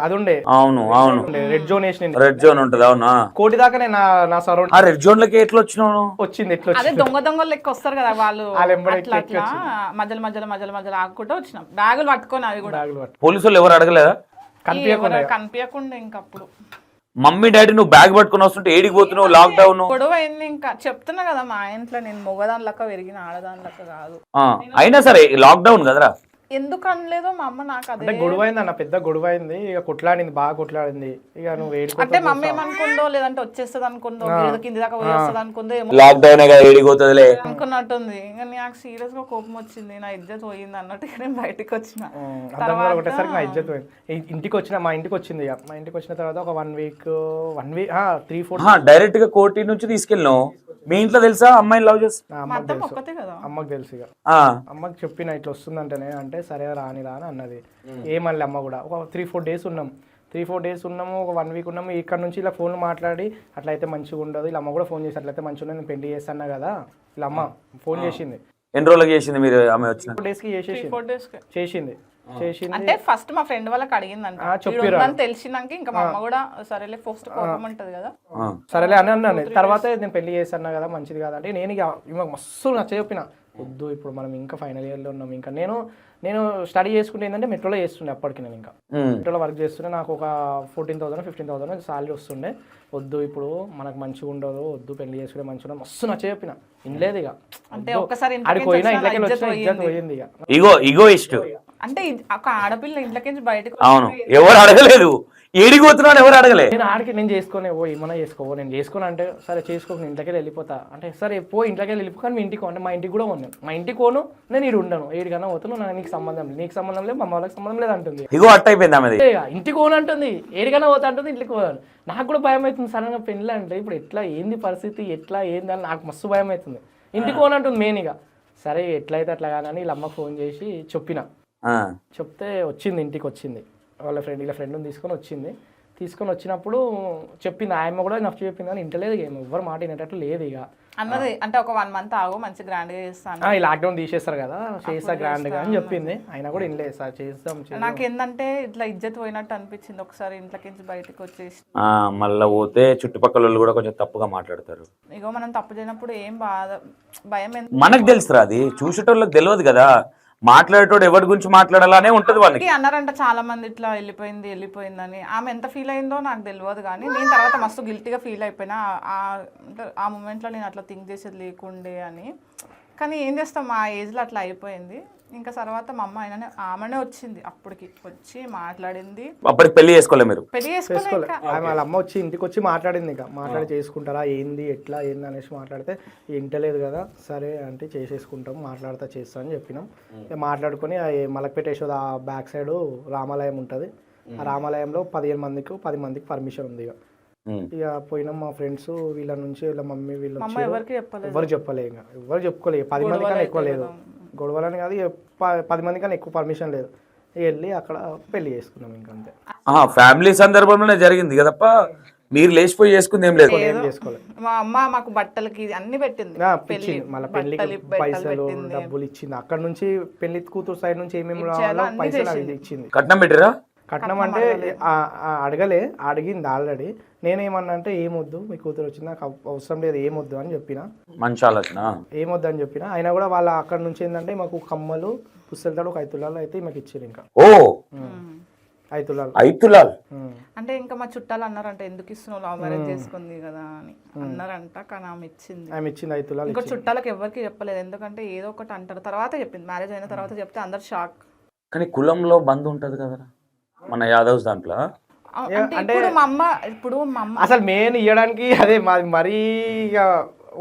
అది ఉండే అవును అవును రెడ్ జోన్ వేసిన రెడ్ జోన్ ఉంటది అవునా. కోటి దాకా నేను నా సరౌండ్ ఆ రెడ్ జోన్ లకి ఎట్లా వచ్చినావు? వచ్చింది ఎట్లా అదే దొంగలు లెక్క వస్తారు కదా వాళ్ళు, వాళ్ళు ఎంబడి అట్లా అట్లా మధ్యలో ఆగుకుంటూ వచ్చినాం బ్యాగులు పట్టుకొని. అవి కూడా బ్యాగులు పట్టు పోలీసులు ఎవరు అడగలేదా? కనిపించకుండా ఇంకప్పుడు మమ్మీ డాడీ నువ్వు బ్యాగ్ పట్టుకుని వస్తుంటే ఏడికి పోతున్నావు? లాక్ డౌన్ గొడవ అయింది. ఇంకా చెప్తున్నా కదా మా ఇంట్లో నేను మొగదాని లెక్క పెరిగిన ఆడదాని లెక్క కాదు. అయినా సరే లాక్ డౌన్ కదరా. ఎందుకు అనలేదో మా అమ్మ నాకు. అంటే అదే గొడవ అయింది అన్న, పెద్ద గొడవ అయింది. ఇక కొట్లాడింది, బాగా కొట్లాడింది. ఇక నువ్వు అంటే మమ్మీ ఏమనుకుందో, లేదంటే వచ్చేస్తుంది అనుకుందో, మీద కింది దాకా పోయేస్తుంది అనుకుందో ఏమో లాక్ డౌన్ ఏడికి పోతుందిలే అనుకున్నట్టుంది. ఇంకా నాకు సీరియస్ గా కోపం వచ్చింది, నా ఇజ్జత్ పోయింది అన్నట్టుగా నేను బయటకు వచ్చిన. ఒకటేసరికి నా ఇజ్జత్ పోయింది. ఇంటికి వచ్చిన, మా ఇంటికి వచ్చింది. ఇక మా ఇంటికి వచ్చిన తర్వాత ఒక 1 వీక్ 3-4 డైరెక్ట్ గా కోర్టు నుంచి తీసుకెళ్ళినావు. మీ ఇంట్లో తెలుసా అమ్మాయిని లవ్ చేస్తా? మా అత్తమ్మ ఒక్కతే కదా. అమ్మకి తెలుసు. ఇక అమ్మకి చెప్పిన ఇట్లా వస్తుందంటేనే, అంటే సరే రానిరా అని అన్నది. ఏమల్లి అమ్మ కూడా ఒక 3-4 డేస్ ఉన్నాం. 3-4 డేస్ ఉన్నాము, ఒక 1 వీక్ ఉన్నాము. ఇక్కడ నుంచి ఇలా ఫోన్లు మాట్లాడి అట్లయితే మంచిగా ఉండదు. ఇలా అమ్మ కూడా ఫోన్ చేసి అట్లయితే మంచిగా ఉండదు, నేను పెళ్లి చేస్తాను కదా. ఇలా అమ్మ ఫోన్ చేసింది. ఎన్ని రోజులకి చేసింది మీరు? ఆమె వచ్చిన 4 డేస్కి చేసింది. అంటే ఫస్ట్ మా ఫ్రెండ్ వాళ్ళకి అడిగిందంట, తెలిసినాక ఇంకా మా అమ్మ కూడా సరేలే ఫస్ట్ కోపం ఉంటది కదా, సరేలే అని అన్నాను. తర్వాత నేను పెళ్లి చేస్తాను కదా, మంచిది కదా అంటే నేను ఇక మస్తు నచ్చ చెప్పిన, వద్దు ఇప్పుడు మనం ఇంకా ఫైనల్ ఇయర్లో ఉన్నాం. ఇంకా నేను స్టడీ చేసుకుంటే ఏంటంటే మెట్రోలో చేస్తుండే. అప్పటికి నేను ఇంకా మెట్రోలో వర్క్ చేస్తుండే. నాకు ఒక 14,000-15,000 సాలరీ వస్తుండే. వద్దు ఇప్పుడు మనకు మంచిగా ఉండదు, వద్దు పెళ్లి చేసుకుంటే మంచిగా ఉండదు, మస్తు నచ్చ చెప్పిన. ఇనలేదు ఇక. అంటే ఒక్కసారి ఆడికి పోయినా ఇంట్లోకి వచ్చిన ఇజ్జత్ పోయింది. ఇక ఈగోయిస్ట్ అంటే ఒక ఆడపిల్ల ఇంట్లోకి బయటకు. అవును, ఎవరు అడగలేదు. ఏడికి పోతున్నాను ఎవరు అడగలే. నేను ఆడికి నేను చేసుకునే ఏమన్నా చేసుకోవో, నేను చేసుకోను అంటే సరే చేసుకో, నేను ఇంట్లోకి వెళ్ళిపోతా అంటే సరే పో, ఇంట్లోకి వెళ్ళిపో. కానీ మీ ఇంటికి అంటే మా ఇంటికి కూడా ఉన్నాను, మా ఇంటికి పోను, నేను ఇటు ఉండను. ఏడికన్నా పోతున్నాను, నీకు సంబంధం లేదు, నీకు సంబంధం లేదు, మా వాళ్ళకి సంబంధం లేదు అంటుంది. ఇగో అట్ట అయిపోయింది ఆమెది. ఇంటికి పోను అంటుంది, ఏడికన్నా పోతా అంటుంది, ఇంటికి పోతాను. నాకు కూడా భయం అవుతుంది. సడన్గా పెళ్ళి అంటే ఇప్పుడు ఎట్లా ఏంది పరిస్థితి, ఎట్లా ఏంది అని నాకు మస్తు భయం అవుతుంది. ఇంటికి పోను అంటుంది మెయిన్. ఇక సరే ఎట్లయితే అట్లా కానీ వీళ్ళ అమ్మకు ఫోన్ చేసి చెప్తే వచ్చింది, ఇంటికి వచ్చింది. వాళ్ళ ఫ్రెండ్ని తీసుకొని వచ్చినప్పుడు చెప్పింది. ఆయమ్మ కూడా నచ్చ చెప్పింది, కానీ ఇంటలేదు. ఎవరు మాట వినేటట్లు లేదు. ఇక అన్నది అంటే ఒక 1 మంత్ ఆగు, మంచి గ్రాండ్ గా చేస్తాను. ఈ లాక్డౌన్ తీసేస్తారు కదా, చేస్తా గ్రాండ్ గా అని చెప్పింది. అయినా కూడా వినలేదు. సార్ చేస్తాం. నాకు ఏంటంటే ఇట్లా ఇజ్జత్ పోయినట్టు అనిపించింది. ఒకసారి ఇంట్లోకి బయటకు వచ్చేసి మళ్ళీ పోతే చుట్టుపక్కల వాళ్ళు కూడా కొంచెం తప్పుగా మాట్లాడతారు. ఇగో మనం తప్పు చేయనప్పుడు ఏం భయం మనకు తెలుసురా, అది చూసేటోళ్ళకి తెలియదు కదా. మాట్లాడేటోడు ఎవరి గురించి మాట్లాడాలనే ఉంటది వాళ్ళకి. అన్నారంట చాలా మంది ఇట్లా వెళ్ళిపోయిందని. ఆమె ఎంత ఫీల్ అయిందో నాకు తెలియదు, కానీ నేను తర్వాత మస్తు గిల్టీగా ఫీల్ అయిపోయినా. ఆ మూమెంట్లో నేను అట్లా థింక్ చేసేది లేకుండే అని. కానీ ఏం చేస్తాం, మా ఏజ్లో అట్లా అయిపోయింది. ఇంకా తర్వాత మా అమ్మ ఆమెనే వచ్చింది, అప్పటికి వచ్చి మాట్లాడింది. అప్పటికి పెళ్లి చేసుకోలే మీరు? పెళ్లి చేసుకోలే. వాళ్ళ అమ్మ వచ్చి ఇంటికి వచ్చి మాట్లాడింది. ఇంకా మాట్లాడి చేసుకుంటారా ఏంది ఎట్లా ఏంది అనేసి మాట్లాడితే ఇంటలేదు కదా, సరే అంటే చేసేసుకుంటాం, మాట్లాడతా చేస్తా అని చెప్పినాం. మాట్లాడుకొని మలక్పేట యశోద బ్యాక్ సైడ్ రామాలయం ఉంటుంది. ఆ రామాలయంలో 10 మందికి పర్మిషన్ ఉంది. ఇక పోయినాం. మా ఫ్రెండ్స్ వీళ్ళ నుంచి వీళ్ళ మమ్మీ వీళ్ళు ఎవరు చెప్పలే. ఇంకా ఎవరు చెప్పుకోలేదు. 10 మంది కన్నా ఎక్కువ లేదు. గొడవలని కాదు, 10 మంది కన్నా ఎక్కువ పర్మిషన్ లేదు. వెళ్ళి అక్కడ పెళ్లి చేసుకున్నాం. ఇంకంతే. ఫ్యామిలీ సందర్భంలోనే జరిగింది కదప్ప, మీరు లేచిపోయి చేసుకుంది ఏం లేదు. మా అమ్మ మాకు బట్టలకి అన్ని పెట్టింది, మళ్ళీ పెళ్లికి పైసలు డబ్బులు ఇచ్చింది. అక్కడ నుంచి పెళ్లి కూతురు సైడ్ నుంచి ఏమేమి రావాలో పైసలు అది ఇచ్చింది. కట్నం పెట్టిరా? కట్నం అంటే అడిగింది ఆల్రెడీ. నేనేమన్నా అంటే ఏమొద్దు, మీ కూతురు వచ్చింది, నాకు అవసరం లేదు, ఏమొద్దు అని చెప్పిన. మంచి ఆలోచన. ఏమొద్దు అని చెప్పిన. అయినా కూడా వాళ్ళ అక్కడ నుంచి ఏంటంటే మాకు కమ్మలు పుస్తకాలు ఒక 5 తులాలు అయితే మాకు ఇచ్చారు. ఇంకా 5 తులాలు అంటే ఇంకా మా చుట్టాలు అన్నారంట, ఎందుకు ఇస్తున్నావు, లవ్ మ్యారేజ్ చేసుకుంది కదా అని అన్నారంట. కానీ ఆమె ఇచ్చింది 5 తులాలు. ఇంకా చుట్టాలకు ఎవరికి చెప్పలేదు, ఎందుకంటే ఏదో ఒకటి అంటారు. తర్వాత చెప్పింది, మ్యారేజ్ అయిన తర్వాత చెప్తే అందరు షాక్. కానీ కులంలో బంధు ఉంటది కదా మన యాదవ్స్ దాంట్లో. అంటే ఇప్పుడు మా అమ్మ అసలు మెయిన్ ఇవ్వడానికి అదే మాది. మరీ ఇక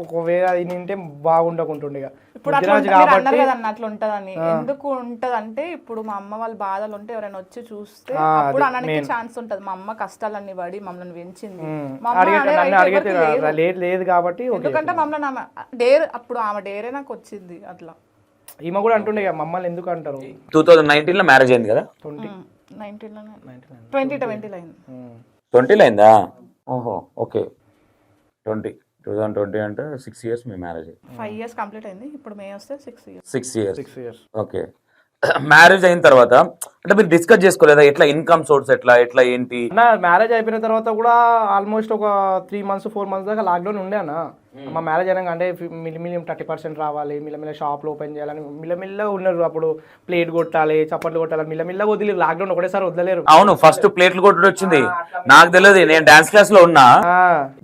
ఒకవేళ అది నింటే బాగుండకుంటుండే. ఇప్పుడు అట్లా ముదిరాజు మీరు అన్నారు కాబట్టి కదన్న అట్లా ఉంటదని. ఎందుకు ఉంటదంటే ఇప్పుడు మా అమ్మ వాళ్ళ బాధలు ఉంటే ఎవరైనా వచ్చి చూస్తే అప్పుడు అనడానికి ఛాన్స్ ఉంటది. మా అమ్మ కష్టాలన్నీ పడి మమ్మల్ని పెంచింది, మా అమ్మ అనే right ఎవరికి లేదు. లేదు కాబట్టి ఎందుకంటే మమ్మల్ని ఆమె డేర్, అప్పుడు ఆమె డేరే నాకు వచ్చింది అట్లా. ఈమె కూడా అంటుండే ఇక మమ్మల్ని ఎందుకు అంటారు. 2019 లో మ్యారేజ్ అయింది కదా? 19లోనే 2020లో అయింది. 20లో అయిందా? ఓహో ఓకే. 2020 అంటే 6 years మీ మ్యారేజ్. 5 years కంప్లీట్ అయింది. ఇప్పుడు మే వస్తే 6 years. 6 years. 6 years. Okay. Marriage అయిన తర్వాత అంటే మీరు డిస్కస్ చేసుకోలేదా ఎట్లా ఇన్కమ్ సోర్స్ ఎట్లా ఏంటి? నా మ్యారేజ్ అయిపోయిన తర్వాత కూడా ఆల్మోస్ట్ ఒక 3 months 4 months దాకా లాక్డౌన్ ఉండే అన్న. మా మ్యారేజ్ అయినాక అంటే మినిమం 30% రావాలి, మిల్లమిల్ల షాప్లు ఓపెన్ చేయాలని మిల్లమిల్ల ఉన్నారు. అప్పుడు ప్లేట్ కొట్టాలి, చప్పట్లు కొట్టాలి, మిల్లమిల్ల వదిలేరు. లాక్డౌన్ ఒకటేసారి వదలలేరు. అవును, ఫస్ట్ ప్లేట్లు కొట్టుడు వచ్చింది. నాకు తెలియదు, నేను డాన్స్ క్లాస్ లో ఉన్నా.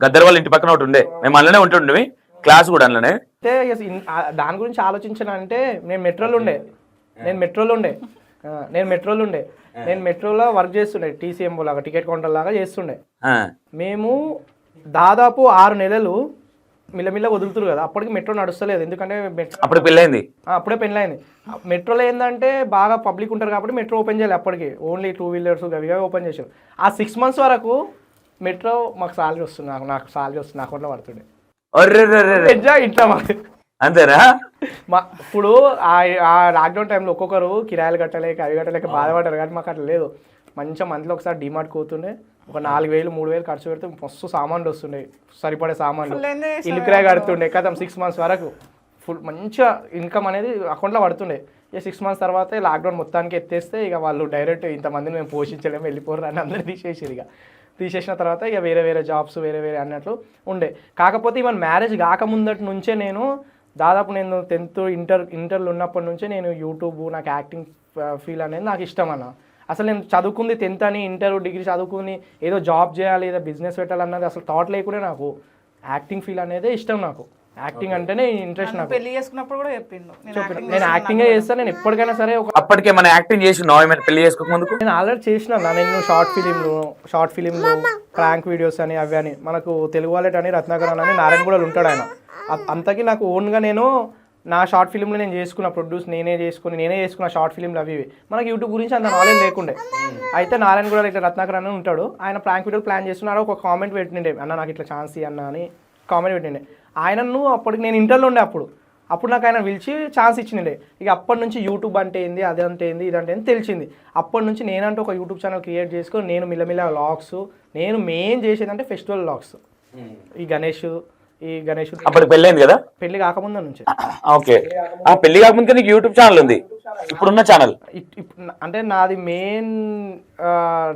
గద్దర్ వాళ్ళ ఇంటి పక్కన ఒకటి ఉండే, మేము అందులోనే ఉంటుండే క్లాస్ కూడా అందులోనే. అంటే దాని గురించి ఆలోచించిన అంటే నేను మెట్రోలో వర్క్ చేస్తుండే, టీసీఎంఓ లాగా, టికెట్ కౌంటర్ లాగా చేస్తుండే. మేము దాదాపు 6 నెలలు మిల్లమిల్ల వదులుతురు కదా. అప్పటికి మెట్రో నడుస్తలేదు, ఎందుకంటే అప్పుడు పెళ్ళైంది. అప్పుడే పెళ్ళైంది. మెట్రోలో ఏంటంటే బాగా పబ్లిక్ ఉంటారు కాబట్టి మెట్రో ఓపెన్ చేయాలి. అప్పటికి ఓన్లీ 2 wheelers అవిగా ఓపెన్ చేసారు. ఆ 6 months వరకు మెట్రో మాకు సాలరీ వస్తుంది, నాకు సాలరీ వస్తుంది, అకౌంట్లో పడుతుండే. ఇంట్లో మాకు అంతేనా? ఇప్పుడు ఆ లాక్డౌన్ టైంలో ఒక్కొక్కరు కిరాయిలు కట్టలేక అవి కట్టలేక బాధపడ్డారు, కానీ మాకు అట్లా లేదు. మంచిగా మంత్లో ఒకసారి డిమార్ట్ పోతుండే, ఒక 4,000 3,000 ఖర్చు పెడితే మస్తు సామాన్లు వస్తుండే, సరిపడే సామాన్లు, ఇల్లు కిరాయి కడుతుండే. కదా 6 months వరకు ఫుల్ మంచిగా ఇన్కమ్ అనేది అకౌంట్లో పడుతుండే. ఇక 6 months తర్వాత లాక్డౌన్ మొత్తానికి ఎత్తేస్తే ఇక వాళ్ళు డైరెక్ట్ ఇంతమందిని మేము పోషించలేము, వెళ్ళిపోరు అని అందరూ తీసేసారు. ఇక తీసేసిన తర్వాత ఇక వేరే జాబ్స్ వేరే అన్నట్లు ఉండే. కాకపోతే ఈవెన్ మ్యారేజ్ కాకముందటి నుంచే నేను దాదాపు 10th ఇంటర్లో ఉన్నప్పటి నుంచే నేను యూట్యూబ్, నాకు యాక్టింగ్ ఫీల్ అనేది నాకు ఇష్టం అన్న. అసలు నేను చదువుకుంది 10th అని, ఇంటర్ డిగ్రీ చదువుకుని ఏదో జాబ్ చేయాలి, ఏదో బిజినెస్ పెట్టాలన్నది అసలు థాట్ లేకుండా నాకు యాక్టింగ్ ఫీల్ అనేది ఇష్టం. నాకు యాక్టింగ్ అంటేనే ఇంట్రెస్ట్. నాకు పెళ్లి చేసుకున్నప్పుడు కూడా చెప్పిండు నేను యాక్టింగ్ చేస్తాను. నేను ఎప్పటికైనా సరే అప్పటికే మన యాక్టింగ్ చేసి పెళ్లి చేసుకోకముందుకు నేను ఆల్రెడీ చేసిన. నేను షార్ట్ ఫిలింలు ప్రాంక్ వీడియోస్ అని అవి అని, మనకు తెలుగు వాలెట్ అని రత్నాకరన్ అని నారాయణగూడలో ఉంటాడు ఆయన. అంతకీ నాకు ఓన్గా నేను నా షార్ట్ ఫిల్మ్లో నేను చేసుకున్న ప్రొడ్యూస్ నేనే చేసుకున్న షార్ట్ ఫిల్మ్లు అవి మనకి యూట్యూబ్ గురించి అంత నాలెడ్జ్ లేకుండే. అయితే నారాయణగూడలో ఇట్లా రత్నాకర్ అని ఉంటాడు, ఆయన ప్రాంక్ వీడియోలు ప్లాన్ చేస్తున్నాడు. ఒక కామెంట్ పెట్టిండే, అన్న నాకు ఇట్లా ఛాన్స్ అన్న అని కామెంట్ పెట్టిండే. ఆయనను అప్పటికి నేను ఇంటర్లో ఉండే, అప్పుడు నాకు ఆయన పిలిచి ఛాన్స్ ఇచ్చిండే. ఇక అప్పటి నుంచి యూట్యూబ్ అంటే ఏంది, అదంటే ఏంది, ఇదంటే ఏంది తెలిసింది. అప్పటి నుంచి నేనంటే ఒక యూట్యూబ్ ఛానల్ క్రియేట్ చేసుకొని నేను మిల్లమిల్ల వ్లాగ్స్, నేను మెయిన్ చేసేదంటే ఫెస్టివల్ వ్లాగ్స్. ఈ గణేష్ అప్పుడు పెళ్ళైంది కదా? పెళ్లి కాకముందు నుంచి. ఓకే, ఆ పెళ్లి కాకముందు నీకు యూట్యూబ్ ఛానల్ ఉంది, ఇప్పుడున్న ఛానల్ అంటే నాది మెయిన్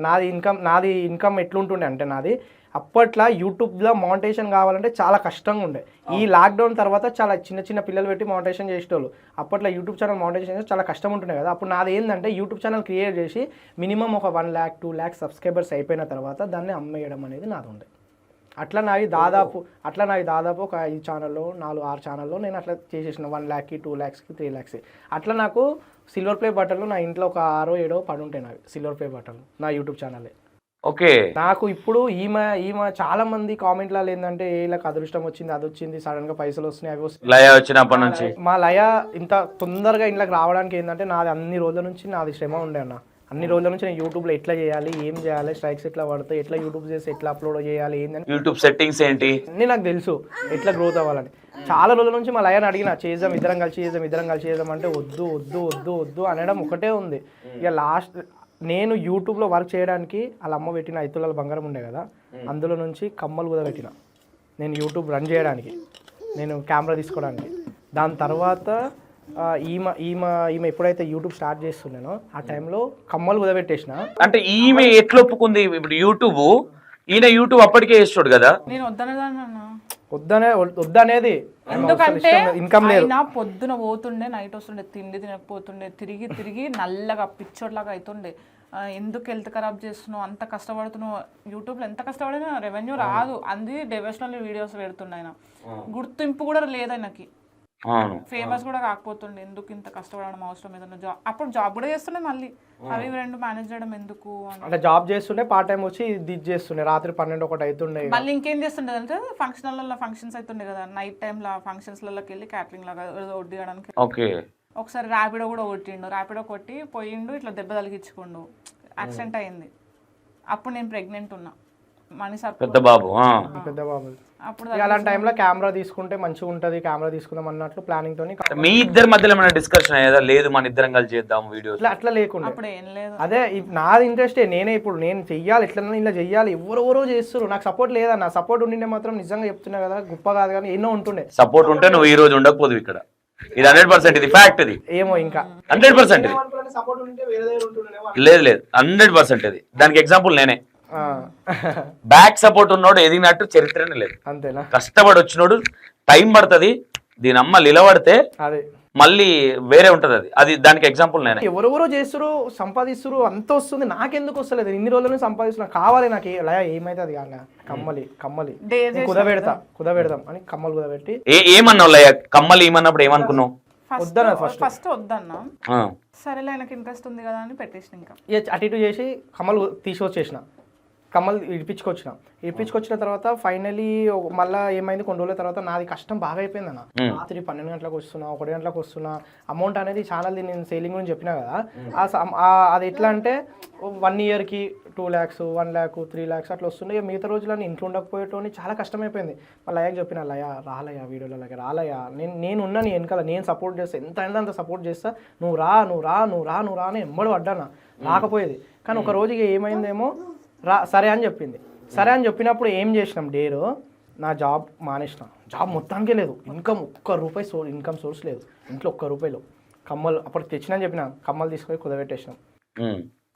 నాది ఇన్కమ్ ఎట్లుంటుండే అంటే నాది అప్పట్లో యూట్యూబ్లో మానిటైజేషన్ కావాలంటే చాలా కష్టంగా ఉండే. ఈ లాక్డౌన్ తర్వాత చాలా చిన్న పిల్లలు పెట్టి మానిటైజేషన్ చేసేటోళ్ళు. అప్పట్లో యూట్యూబ్ ఛానల్ మానిటైజేషన్ చేసి చాలా కష్టం ఉంటుండే కదా. అప్పుడు నాది ఏంటంటే యూట్యూబ్ ఛానల్ క్రియేట్ చేసి మినిమం ఒక 1 lakh 2 lakh సబ్స్క్రైబర్స్ అయిపోయిన తర్వాత దాన్ని అమ్మేయడం అనేది నాది ఉండే. అట్లా నాది దాదాపు ఒక 5 ఛానల్లో 4-6 ఛానల్లో నేను అట్లా చేసేసిన 1 lakh 2 lakhs 3 lakhs. అట్లా నాకు సిల్వర్ ప్లే బటన్లు నా ఇంట్లో ఒక 6-7 పడి ఉంటాయి నాకు సిల్వర్ ప్లే బటన్లు నా యూట్యూబ్ ఛానలే. ఓకే, నాకు ఇప్పుడు ఈమె చాలా మంది కామెంట్లలో ఏంటంటే వీళ్ళకి అదృష్టం వచ్చింది, అది వచ్చింది, సడన్ గా పైసలు వస్తున్నాయి, అవి వస్తున్నాయి. లయ వచ్చినప్పటి నుంచి మా లయ ఇంత తొందరగా ఇంట్లోకి రావడానికి ఏంటంటే నాది అన్ని రోజుల నుంచి నాది శ్రమ ఉండే అన్న. అన్ని రోజుల నుంచి నేను యూట్యూబ్లో ఎట్లా చేయాలి, ఏం చేయాలి, స్ట్రైక్స్ ఎట్లా పడతాయి, ఎట్లా యూట్యూబ్ చేసి ఎట్లా అప్లోడ్ చేయాలి, ఏంటని యూట్యూబ్ సెట్టింగ్స్ ఏంటి అన్నీ నాకు తెలుసు, ఎట్లా గ్రోత్ అవ్వాలని. చాలా రోజుల నుంచి మా లయని అడిగిన చేద్దాం, ఇద్దరం కలిసి చేద్దాం అంటే వద్దు అనడం ఒకటే ఉంది. ఇక లాస్ట్ నేను యూట్యూబ్లో వర్క్ చేయడానికి వాళ్ళ అమ్మ పెట్టిన 5 తులాల బంగారం ఉండే కదా, అందులో నుంచి కమ్మలు కుదబెట్టిన నేను యూట్యూబ్ రన్ చేయడానికి, నేను కెమెరా తీసుకోవడానికి. దాని తర్వాత ఈమె ఎప్పుడైతే యూట్యూబ్ స్టార్ట్ చేస్తున్నానో ఆ టైంలో కమ్మలు కుదబెట్టేసిన. అంటే ఈమె ఎట్లా ఒప్పుకుంది? ఇప్పుడు ఈయన యూట్యూబ్ అప్పటికే చేస్తాడు కదా. నేను వద్దనేది ఎందుకంటే ఇన్కమ్ లేదు. పొద్దున పోతుండే, నైట్ వస్తుండే, తిండి తినకపోతుండే, తిరిగి నల్లగా పిచ్చోడ్లాగా అవుతుండే. ఎందుకు హెల్త్ ఖరాబ్ చేస్తున్నావు, అంత కష్టపడుతున్నావు, యూట్యూబ్లో ఎంత కష్టపడినా రెవెన్యూ రాదు, అంది డెవోషనల్ వీడియోస్ పెడుతుండే ఆయన, గుర్తింపు కూడా లేదు ఆయనకి. అవును ఫేమస్ కూడా కాకపోతుండే, ఎందుకు ఇంత కష్టపడడం అవసరం, ఏదైనా జాబ్ అప్పుడు జాబ్ కూడా చేస్తుండే, మళ్ళీ అవి రెండు మేనేజ్ చేయడం ఎందుకు అని. అంటే జాబ్ చేస్తుండే, పార్ట్ టైం వచ్చి ఇది చేస్తుండే, రాత్రి 12-1 అవుతుండే. మళ్ళీ ఇంకేం చేస్తుండే అంటే ఫంక్షన్స్ అవుతుండే కదా, నైట్ టైంలో ఫంక్షన్స్లకి వెళ్ళి క్యాటరింగ్ లాగా వడ్డీయడానికి. ఓకే. ఒకసారి ర్యాపిడో కూడా కొట్టిండు, ర్యాపిడో కొట్టి పోయిండు, ఇట్లా దెబ్బ తలిగించుకుండు, యాక్సిడెంట్ అయింది. అప్పుడు నేను ప్రెగ్నెంట్ ఉన్నా, మనీ సార్ పెద్ద బాబు. పెద్ద బాబు. అప్పుడు ఇక అలాంటి టైంలో కెమెరా తీసుకుంటే మంచిగా ఉంటుంది, కెమెరా తీసుకుందాం అన్నట్లు ప్లానింగ్ తోని. మీ ఇద్దరి మధ్యలో ఏమైనా డిస్కషన్ అయ్యేదా? లేదు మన ఇద్దరం కలిసి చేద్దాం వీడియోస్ అట్లా లేకుండా. అప్పుడు ఏం లేదు. అదే నాది ఇంట్రెస్టే, నేనే ఇప్పుడు నేను చెయ్యాలి, ఎట్లన్నా ఇలా చెయ్యాలి, ఎవరెవరో చేస్తారు, నాకు సపోర్ట్ లేదా? నా సపోర్ట్ ఉండిండే మాత్రం నిజంగా చెప్తున్నా కదా, గొప్ప కాదు కానీ ఎన్నో ఉంటుండే. సపోర్ట్ ఉంటే నువ్వు ఈ రోజు ఉండకపోదు ఇక్కడ. ఇది 100% ఇది ఫ్యాక్ట్. ఇది ఏమో ఇంకా 100% ఇది. సపోర్ట్ ఉంటే వేరే దగ్గర ఉంటుండే. లేదు లేదు 100% ఇది. దానికి ఎగ్జాంపుల్ నేనే. బ్యాక్ సపోర్ట్ ఉన్నోడు ఎదిగినట్టు చరిత్రనే లేదు. అంతేనా? కష్టపడి వచ్చినోడు టైం పడుతుంది, దీని అమ్మ నిలబడితే అదే మళ్ళీ వేరే ఉంటది. అది దానికి ఎగ్జాంపుల్ నేనే. ఎవరెవరో చేస్తారు, సంపాదిస్తారు, అంత వస్తుంది, నాకెందుకు వస్తలేదు? ఇన్ని రోజుల నుంచి సంపాదిస్తున్నా, కావాలి నాకు. ఏమైతే అది కాగా కమ్మలి కుదబెడదాం అని కమ్మలు కుదబెట్టి. ఏమన్నావు కమ్మలు ఏమన్నప్పుడు ఏమనుకున్నావు? ఫస్ట్ వద్దన్నా, సరేలే ఆయనకి ఇంట్రెస్ట్ ఉంది కదా అని పెట్టేసిన. ఇంకా అటు ఇటు చేసి కమ్మలు తీసుకొచ్చేసిన, కమ్మలు ఇడిపించుకొచ్చిన తర్వాత ఫైనలీ మళ్ళీ ఏమైంది, కొన్ని రోజుల తర్వాత నాది కష్టం బాగా అయిపోయింది అన్న. రాత్రి 12 గంటలకు వస్తున్నా, 1 గంటలకు వస్తున్నా. అమౌంట్ అనేది చాలా నేను సేలింగ్ గురించి చెప్పినా కదా, అది ఎట్లా అంటే 1 ఇయర్కి 2 lakhs, 1 lakh, 3 lakhs అట్లా వస్తుండే. మిగతా రోజులని ఇంట్లో ఉండకపోయేటోని చాలా కష్టమైపోయింది. మళ్ళీ అయ్యాక చెప్పిన, రాలయ్యా వీడియోలకి రాలయ్యా, నేను ఉన్నా నీ వెనకాల, నేను సపోర్ట్ చేస్తా, ఎంత అయినా అంత సపోర్ట్ చేస్తా, నువ్వు రా అని ఎంబడి పడ్డానా, రాకపోయేది. కానీ ఒక రోజుకి ఏమైందేమో, సరే అని చెప్పింది. సరే అని చెప్పినప్పుడు ఏం చేసినాం, డేరు నా జాబ్ మానేసిన. జాబ్ మొత్తానికే లేదు, ఒక్క రూపాయి ఇన్కమ్ సోర్స్ లేదు ఇంట్లో, ₹1 కమ్మలు అప్పుడు తెచ్చినని చెప్పిన, కమ్మలు తీసుకొని కుదబెట్టేసినాం.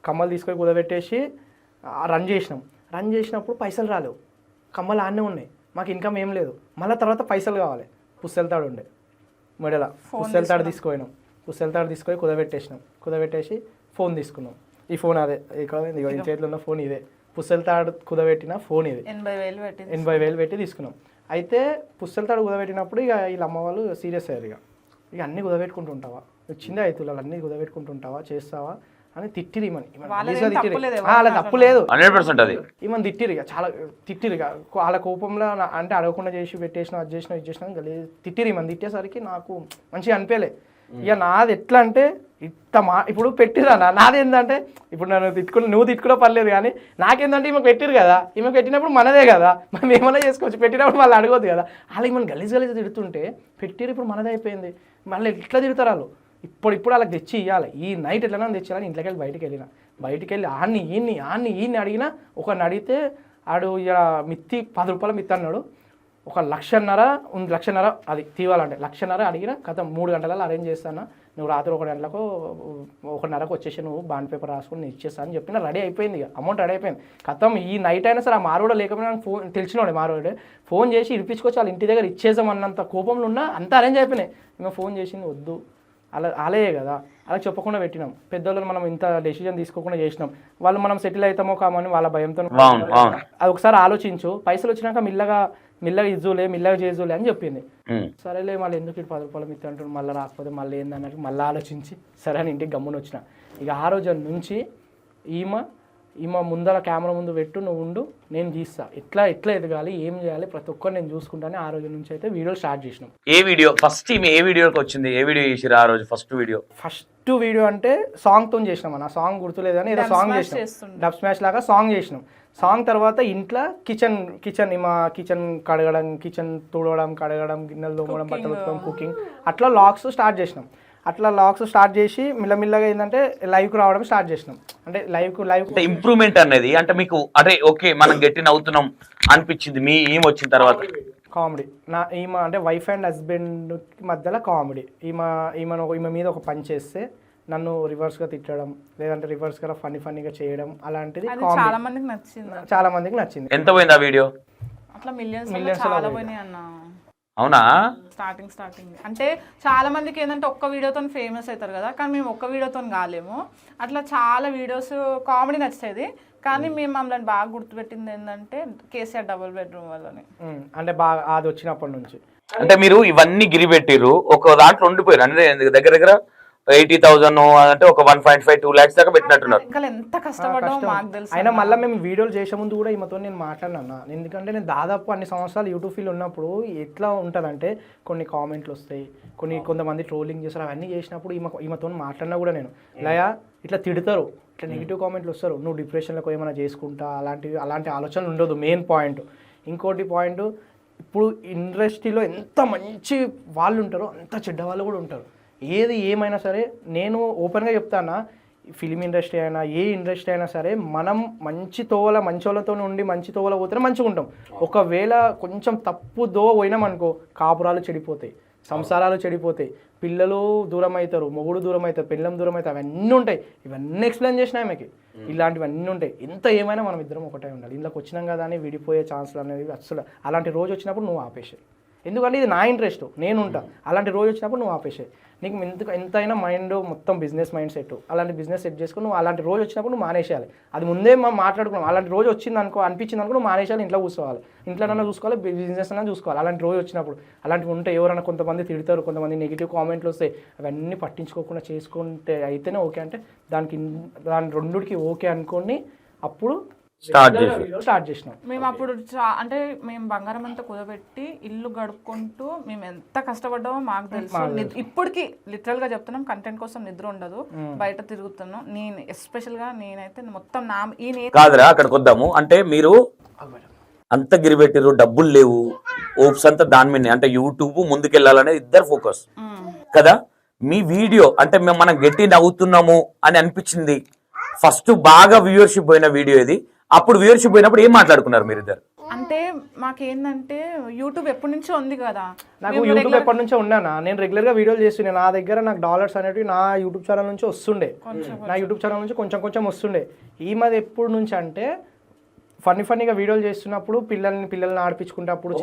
కమ్మలు తీసుకొని కుదబెట్టేసి రన్ చేసినప్పుడు పైసలు రాలేవు, కమ్మలు ఆడనే ఉన్నాయి, మాకు ఇన్కమ్ ఏం లేదు. మళ్ళీ తర్వాత పైసలు కావాలి, పుస్తెలతాడు ఉండే మెడల, పుస్తెలతాడు తీసుకొని కుదబెట్టేసి ఫోన్ తీసుకున్నాం. ఈ ఫోన్ అదే ఇక్కడ ఈ చేతిలో ఉన్న ఫోన్ ఇదే, పుస్తెలతాడు కుదబెట్టిన ఫోన్ ఇది. 80,000 పెట్టి తీసుకున్నాం. అయితే పుస్తెలతాడు కుదబెట్టినప్పుడు ఇక వీళ్ళ అమ్మ వాళ్ళు సీరియస్ అయ్యారు. ఇక అన్నీ కుదబెట్టుకుంటుంటావా, వచ్చిందే అవుతుంది, అన్నీ కుదబెట్టుకుంటుంటావా, చేస్తావా అని తిట్టిరు. అలా తప్పు లేదు, 100% అది. ఈమెను తిట్టిరు, చాలా తిట్టిరు. వాళ్ళ కోపంలో అంటే అడగకుండా చేసి పెట్టేసిన, అది చేసిన తిట్టిరు. ఈమెను తిట్టేసరికి నాకు మంచిగా అనిపించలే. ఇక నాది ఎట్లా అంటే ఇప్పుడు పెట్టిరా, నాది ఏంటంటే ఇప్పుడు నువ్వు తిట్టుకున్నా పర్లేదు, కానీ నాకేందంటే ఈమె పెట్టిరు కదా, ఈమె పెట్టినప్పుడు మనదే కదా, మనం ఏమైనా చేసుకోవచ్చు, పెట్టినప్పుడు వాళ్ళు అడగొద్దు కదా. అలా ఈమెను గలీజ్ తిడుతుంటే పెట్టిరు, ఇప్పుడు మనదే అయిపోయింది. మళ్ళీ ఎట్లా తిడతారు వాళ్ళు, ఇప్పుడు వాళ్ళకి తెచ్చి ఇవ్వాలి. ఈ నైట్ ఎట్లన్నా తెచ్చేయాలని ఇంట్లోకి వెళ్ళి బయటికి వెళ్ళి ఆన్ని అడిగినా, ఒకరిని అడిగితే ఆడు ఇక మిత్తి ₹10 మిత్తి అన్నాడు. 1,00,000 అది తీవాలంటే 1,00,000 అడిగిన కథ 3 గంటలలో అరేంజ్ చేస్తాను, నువ్వు రాత్రి 1 గంటలకు 1:30కు వచ్చేసి నువ్వు బాండ్ పేపర్ రాసుకొని నేను ఇచ్చేస్తా అని చెప్పిన. రెడీ అయిపోయింది, ఇక అమౌంట్ రెడీ అయిపోయింది. కథం ఈ నైట్ అయినా సరే ఆ మారోడు లేకపోయినా ఫోన్ తెలిసినోడే, మారోడే ఫోన్ చేసి ఇడిపించుకొచ్చి వాళ్ళ ఇంటి దగ్గర ఇచ్చేసాం అన్నంత కోపంలో ఉన్నా, అంతా అరేంజ్ అయిపోయినాయి. మేము ఫోన్ చేసింది వద్దు, అలాగే కదా, అలా చెప్పకుండా పెట్టినాం. పెద్దోళ్ళని మనం ఇంత డెసిజన్ తీసుకోకుండా చేసినాం. వాళ్ళు మనం సెటిల్ అవుతామో కామని వాళ్ళ భయంతో. అది ఒకసారి ఆలోచించు, పైసలు వచ్చినాక మెల్లగా మెల్లగా చేజులే అని చెప్పింది. సరేలే మళ్ళీ ఎందుకు ఇటు ₹10 మిత్తి అంటారు, మళ్ళీ రాకపోతే మళ్ళీ ఏందన్నట్టు మళ్ళీ ఆలోచించి సరే అని ఇంటికి గమ్మున వచ్చిన. ఇక ఆ రోజు నుంచి ఈమె ముందర కెమెరా ముందు పెట్టు, నువ్వు ఉండు, నేను తీస్తా, ఎట్లా ఎదగాలి, ఏం చేయాలి, ప్రతి ఒక్కరు నేను చూసుకుంటాను. ఆ రోజు నుంచి అయితే వీడియో స్టార్ట్ చేసినాం. ఏ వీడియో ఫస్ట్ ఏ వీడియోకి వచ్చింది, ఏ వీడియో చేసిరా ఆ రోజు? ఫస్ట్ వీడియో అంటే సాంగ్తో చేసినాం అన్న, సాంగ్ గుర్తులేదని ఏదో సాంగ్ చేసినాం, డబ్ స్మాష్ లాగా సాంగ్ చేసినాం. సాంగ్ తర్వాత ఇంట్లో కిచెన్ కడగడం, కిచెన్ తుడవడం, కడగడం, గిన్నెలు తోమడం, బట్టలు ఉతకడం, కుకింగ్, అట్లా లాగ్స్ స్టార్ట్ చేసినాం. అట్లా లాగ్స్ స్టార్ట్ చేసి మెల్లమెల్లగా ఏంటంటే లైవ్కి రావడం స్టార్ట్ చేసినాం. అంటే లైవ్ ఇంప్రూవ్మెంట్ అనేది అంటే మీకు అంటే ఓకే మనం గట్టి నవ్వుతున్నాం అనిపించింది మీ వచ్చిన తర్వాత? కామెడీ ఈమె అంటే వైఫ్ అండ్ హస్బెండ్ మధ్యలో కామెడీ. ఈమె మీద ఒక పని చేస్తే నన్ను రివర్స్గా తిట్టడం, లేదంటే రివర్స్గా ఫన్నీగా చేయడం, అలాంటిది చాలా మందికి నచ్చింది. ఎంత పోయింది ఆ వీడియో? అట్లా మిలియన్స్ చాలా పోయినాయి అన్న. అవునా? స్టార్టింగ్ అంటే చాలా మందికి ఏంటంటే ఒక్క వీడియోతో ఫేమస్ అవుతారు కదా, కానీ మేము ఒక్క వీడియోతో కాలేము. అట్లా చాలా వీడియోస్ కామెడీ నచ్చేది, కానీ మేము మమ్మల్ని బాగా గుర్తుపెట్టింది ఏంటంటే కేసీఆర్ డబుల్ బెడ్రూమ్ వల్లనే. అంటే బాగా అది వచ్చినప్పటి నుంచి అంటే మీరు ఇవన్నీ గిరి పెట్టిర్రు, ఒక దాంట్లో ఉండిపోయారు అంటే దగ్గర దగ్గర 80,000 అంటే ఒక 1.5 2 lakhs దాకా పెట్టినట్టున్నారు. ఇంకా ఎంత కష్టపడ్డామో మాకు తెలుసు. అయినా మళ్ళీ మేము వీడియోలు చేసే ముందు కూడా ఈమెతో నేను మాట్లాడినా, ఎందుకంటే నేను దాదాపు అన్ని సంవత్సరాలు యూట్యూబ్ ఫీల్ ఉన్నప్పుడు ఎట్లా ఉంటుందంటే కొన్ని కామెంట్లు వస్తాయి, కొంతమంది ట్రోలింగ్ చేస్తారు, అవన్నీ చేసినప్పుడు ఈమెతో మాట్లాడినా కూడా నేను లయా ఇట్లా తిడతారు, ఇట్లా నెగిటివ్ కామెంట్లు వస్తారు, నువ్వు డిప్రెషన్లకు ఏమైనా చేసుకుంటా అలాంటి ఆలోచనలు ఉండదు. Main point. ఇంకోటి పాయింట్, ఇప్పుడు ఇండస్ట్రీలో ఎంత మంచి వాళ్ళు ఉంటారో అంత చెడ్డ వాళ్ళు కూడా ఉంటారు. ఏది ఏమైనా సరే నేను ఓపెన్గా చెప్తానా, ఫిలిం ఇండస్ట్రీ అయినా ఏ ఇండస్ట్రీ అయినా సరే మనం మంచి వాళ్ళతో ఉండి మంచి తోవల పోతేనే మంచిగా ఉంటాం. ఒకవేళ కొంచెం తప్పుదో పోయినామనుకో కాపురాలు చెడిపోతాయి, సంసారాలు చెడిపోతాయి, పిల్లలు దూరం అవుతారు, మొగుడు దూరం అవుతారు, పిల్లం దూరం అవుతారు, అవన్నీ ఉంటాయి. ఇవన్నీ ఎక్స్ప్లెయిన్ చేసినా ఆమెకి ఇలాంటివన్నీ ఉంటాయి. ఎంత ఏమైనా మనం ఇద్దరం ఒకటే ఉండాలి. ఇందులోకి వచ్చినాం కదా అని విడిపోయే ఛాన్సులు అనేవి అసలు. అలాంటి రోజు వచ్చినప్పుడు నువ్వు ఆపేసాయి, ఎందుకంటే ఇది నా ఇంట్రెస్ట్, నేను ఉంటా. అలాంటి రోజు వచ్చినప్పుడు నువ్వు ఆపేసాయి. నీకు ఎంతైనా మైండ్ మొత్తం బిజినెస్ మైండ్ సెట్, అలాంటి బిజినెస్ సెట్ చేసుకుని నువ్వు అలాంటి రోజు వచ్చినప్పుడు నువ్వు మానేసేయాలి. అది ముందే మనం మాట్లాడుకున్నాం. అలాంటి రోజు వచ్చింది అనుకో, అనిపించింది అనుకో, నువ్వు మానేసేయాలి. ఇంట్లో కూర్చోవాలి, ఇంట్లోనైనా చూసుకోవాలి, బిజినెస్ అయినా చూసుకోవాలి. అలాంటి రోజు వచ్చినప్పుడు అలాంటివి ఉంటే ఎవరైనా కొంతమంది తిడతారు, కొంతమంది నెగిటివ్ కామెంట్లు వస్తాయి, అవన్నీ పట్టించుకోకుండా చేసుకుంటే అయితేనే ఓకే. అంటే దాని రెండుకి ఓకే అనుకోని అప్పుడు స్టార్ట్ చేసినాం. మేము అప్పుడు అంటే మేము బంగారం అంతా కుదబెట్టి ఇల్లు గడుపుకుంటూ మేము ఎంత కష్టపడ్డామో మాకు తెలుసు. ఇప్పటికి లిటరల్ గా చెప్తున్నాం, కంటెంట్ కోసం నిద్ర ఉండదు, బయట తిరుగుతున్నాం. నేను ఎస్పెషల్ గా నేనైతే మొత్తం కాదురా అక్కడికి వద్దాము. అంటే మీరు అంత గిరి పెట్టిర్రు, డబ్బులు లేవు, ఓప్స్ అంతా దాని మీద, అంటే యూట్యూబ్ ముందుకెళ్ళాలనేది ఇద్దరు ఫోకస్ కదా. మీ వీడియో అంటే మనం గట్టి నవ్వుతున్నాము అని అనిపించింది ఫస్ట్ బాగా వ్యూవర్షిప్ పోయిన వీడియో ఇది. అప్పుడు వ్యూవర్షిప్ పోయినప్పుడు ఏం మాట్లాడుకున్నారు మీరు ఇద్దరు? అంటే మాకేందంటే యూట్యూబ్ ఎప్పటి నుంచో ఉంది కదా. నాకు యూట్యూబ్ ఎప్పటి నుంచో ఉన్నానా, నేను రెగ్యులర్ గా వీడియోలు చేస్తుండే. నా దగ్గర నాకు డాలర్స్ అనేవి నా యూట్యూబ్ ఛానల్ నుంచి వస్తుండే, నా యూట్యూబ్ ఛానల్ నుంచి కొంచెం కొంచెం వస్తుండే. ఈ మధ్య ఎప్పటి నుంచి అంటే ఫన్నీగా వీడియోలు చేస్తున్నప్పుడు పిల్లల్ని ఆడిపించుకుంటప్పుడు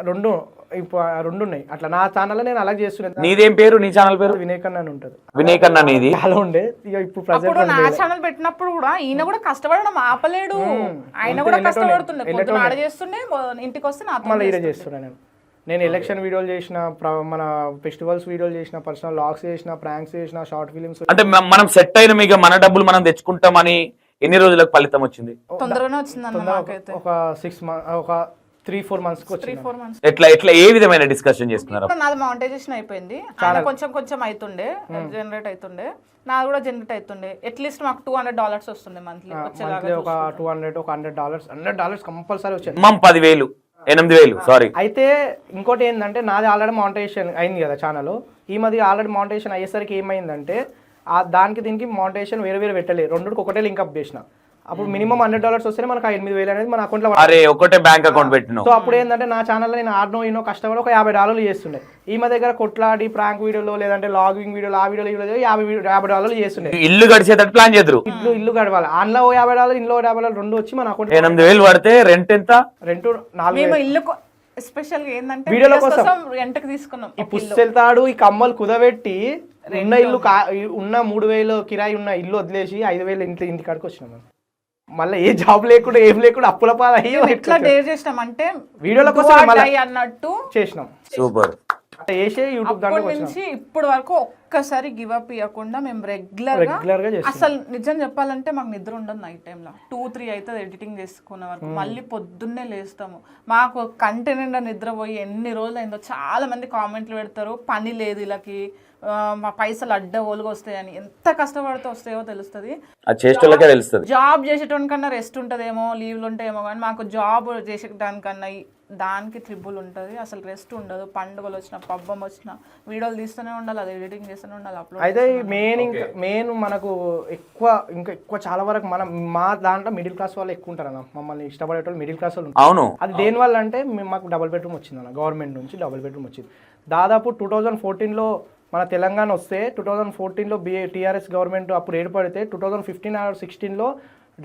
రెండు ఉన్నాయి. అట్లా నా ఛానల్ నేను అలా చేస్తున్నాను. నీదేం పేరు? నీ ఛానల్ పేరు వినేక్ అన్న అని ఉంటది. వినేక్ అన్న నీది చాలా ఉండే. ఇక ఇప్పుడు నా ఛానల్ పెట్టినప్పుడు కూడా ఈయన కూడా కష్టపడడం ఆపలేడు. ఆయన కూడా కష్టపడుతుండే, పొద్దున ఆడ చేస్తుండే, ఇంటికి వస్తే మళ్ళీ ఈడ చేస్తున్నా. నేను ఎలక్షన్ వీడియోలు చేసిన, మన ఫెస్టివల్స్ వీడియోలు చేసిన, పర్సనల్ లాగ్స్ చేసిన, ప్రాంక్స్ చేసిన, షార్ట్ ఫిలిమ్స్. అంటే మనం సెట్ అయిన మీకు మన డబ్బులు మనం తెచ్చుకుంటామని ఎన్ని రోజులకు ఫలితం వచ్చింది? తొందరగానే వచ్చింది. ఒక 6 months, ఒక 3-4 months. ఎట్లా ఏ విధమైన డిస్కషన్ చేస్తున్నారు? నాది మానిటైజేషన్ అయిపోయింది, ఆయన కొంచెం అవుతుండే, జనరేట్ అవుతుండే, నాది కూడా జనరేట్ అవుతుండే. అట్లీస్ట్ మాకు $200 వస్తుండే మంత్లీ. ఒక $200, ఒక $100 కంపల్సరీ వచ్చేది. 10,000 8,000 సారీ. అయితే ఇంకోటి ఏంటంటే నాది ఆల్రెడీ మానిటైజేషన్ అయింది కదా ఛానల్. ఈ మధ్య ఆల్రెడీ మానిటైజేషన్ అయ్యేసరికి ఏమైందంటే దానికి దీనికి మానిటైజేషన్ వేరే పెట్టలేదు, రెండుకి ఒకటే లింక్అప్ చేసిన. అప్పుడు మినిమం $100 వస్తేనే మనకు 8,000 అనేది మన అకౌంట్ లో. అరే ఒకటే బ్యాంక్ అకౌంట్ పెట్టిన. సో అప్పుడు ఏంటంటే నా ఛానల్లో నేను ఆడనో కష్టపడి ఒక $50 చేస్తుండే. ఈ మా దగ్గర కొట్లాడి ప్రాంక్ వీడియోలో లేదంటే లాగింగ్ వీడియోలో, ఆ వీడియోలో $50 చేస్తుండే. ఇల్లు గడిచేటట్టు ప్లాన్ చేద్దరు. ఇల్లు గడవాలి. అందులో $50, ఇంట్లో $50, రెండు వచ్చి మన అకౌంట్. 8,000 పడితే రెంట్ ఎంత? రెంట్ 4,000. ఇల్లు ఎస్పెషల్ గా ఏంటంటే వీడియోల కోసం రెంట్కి తీసుకున్నాం. ఈ పుస్తెళ్తాడు, ఈ కమ్మలు కుదబెట్టి ఉన్న ఇల్లు ఉన్న 3,000 కిరాయి ఉన్న ఇల్లు వదిలేసి 5,000 ఇంటికాడికి వచ్చినాం. మళ్ళీ ఏ జాబ్ లేకుండా ఏం లేకుండా అప్పుల పాలయ్యి ఎట్లా డేర్ చేసినాం అంటే వీడియోల కోసం అన్నట్టు చేసినాం. సూపర్. నుంచి ఇప్పటి వరకు ఒక్కసారి గివ్ అప్ ఇవ్వకుండా మేము రెగ్యులర్ గా అసలు నిజం చెప్పాలంటే మాకు నిద్ర ఉండదు. నైట్ టైంలో 2-3 అవుతుంది ఎడిటింగ్ చేసుకునే వరకు. మళ్ళీ పొద్దున్నే లేస్తాము. మాకు కంటి నిండా నిద్రపోయి ఎన్ని రోజులు అయిందో. చాలా మంది కామెంట్లు పెడతారు, పని లేదు వీళ్ళకి, మా పైసలు అడ్డగోలుగా వస్తాయని. ఎంత కష్టపడితే వస్తాయో తెలుస్తుంది. జాబ్ చేసేటోనికన్నా రెస్ట్ ఉంటుందేమో, లీవ్లు ఉంటాయేమో, కానీ మాకు జాబ్ చేసేటానికన్నా దానికి ట్రిబుల్ ఉంటుంది. అసలు రెస్ట్ ఉండదు. పండుగలు వచ్చినా, పబ్బం వచ్చినా వీడియోలు తీస్తూనే ఉండాలి, అది ఎడిటింగ్ చేస్తూనే ఉండాలి, అప్లోడ్. అయితే మెయిన్ మనకు ఎక్కువ చాలా వరకు మా దాంట్లో మిడిల్ క్లాస్ వాళ్ళు ఎక్కువ ఉంటారు అన్న. మమ్మల్ని ఇష్టపడేటోళ్ళు మిడిల్ క్లాస్ వాళ్ళు. అవును. అది దేని వల్ల అంటే మాకు డబుల్ బెడ్రూమ్ వచ్చింది అన్న, గవర్నమెంట్ నుంచి డబుల్ బెడ్రూమ్ వచ్చింది. దాదాపు 2014లో మన తెలంగాణ వస్తే 2014లో టీఆర్ఎస్ గవర్నమెంట్ అప్పుడు ఏర్పడితే 2015 or 16లో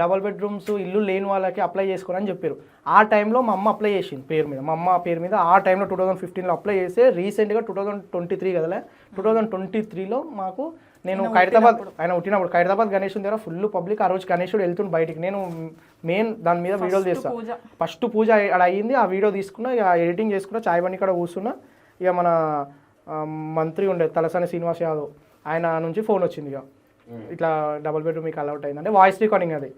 డబల్ బెడ్రూమ్స్ ఇల్లు లేని వాళ్ళకి అప్లై చేసుకోరని చెప్పారు. ఆ టైంలో మా అమ్మ అప్లై చేసింది పేరు మీద, మా అమ్మ పేరు మీద ఆ టైంలో 2015లో అప్లై చేస్తే రీసెంట్గా 2023 కదలే 2023లో మాకు నేను ఖైరతాబాద్ ఆయన పుట్టినప్పుడు ఖైరతాబాద్ గణేశుని దగ్గర ఫుల్ పబ్లిక్. ఆ రోజు గణేశుడు వెళ్తుండు బయటికి, నేను మెయిన్ దాని మీద వీడియోలు తీస్తాను. ఫస్ట్ పూజ అక్కడ అయ్యింది, ఆ వీడియో తీసుకున్నా, ఇక ఎడిటింగ్ చేసుకున్నా, చాయ్ బండి ఇక్కడ కూర్చున్నా. ఇక మన మంత్రి ఉండే తలసాని శ్రీనివాస్ యాదవ్ ఆయన నుంచి ఫోన్ వచ్చింది, ఇక ఇట్లా డబుల్ బెడ్రూమ్ మీకు అలౌట్ అయింది అంటే వాయిస్ రికార్డింగ్ అది,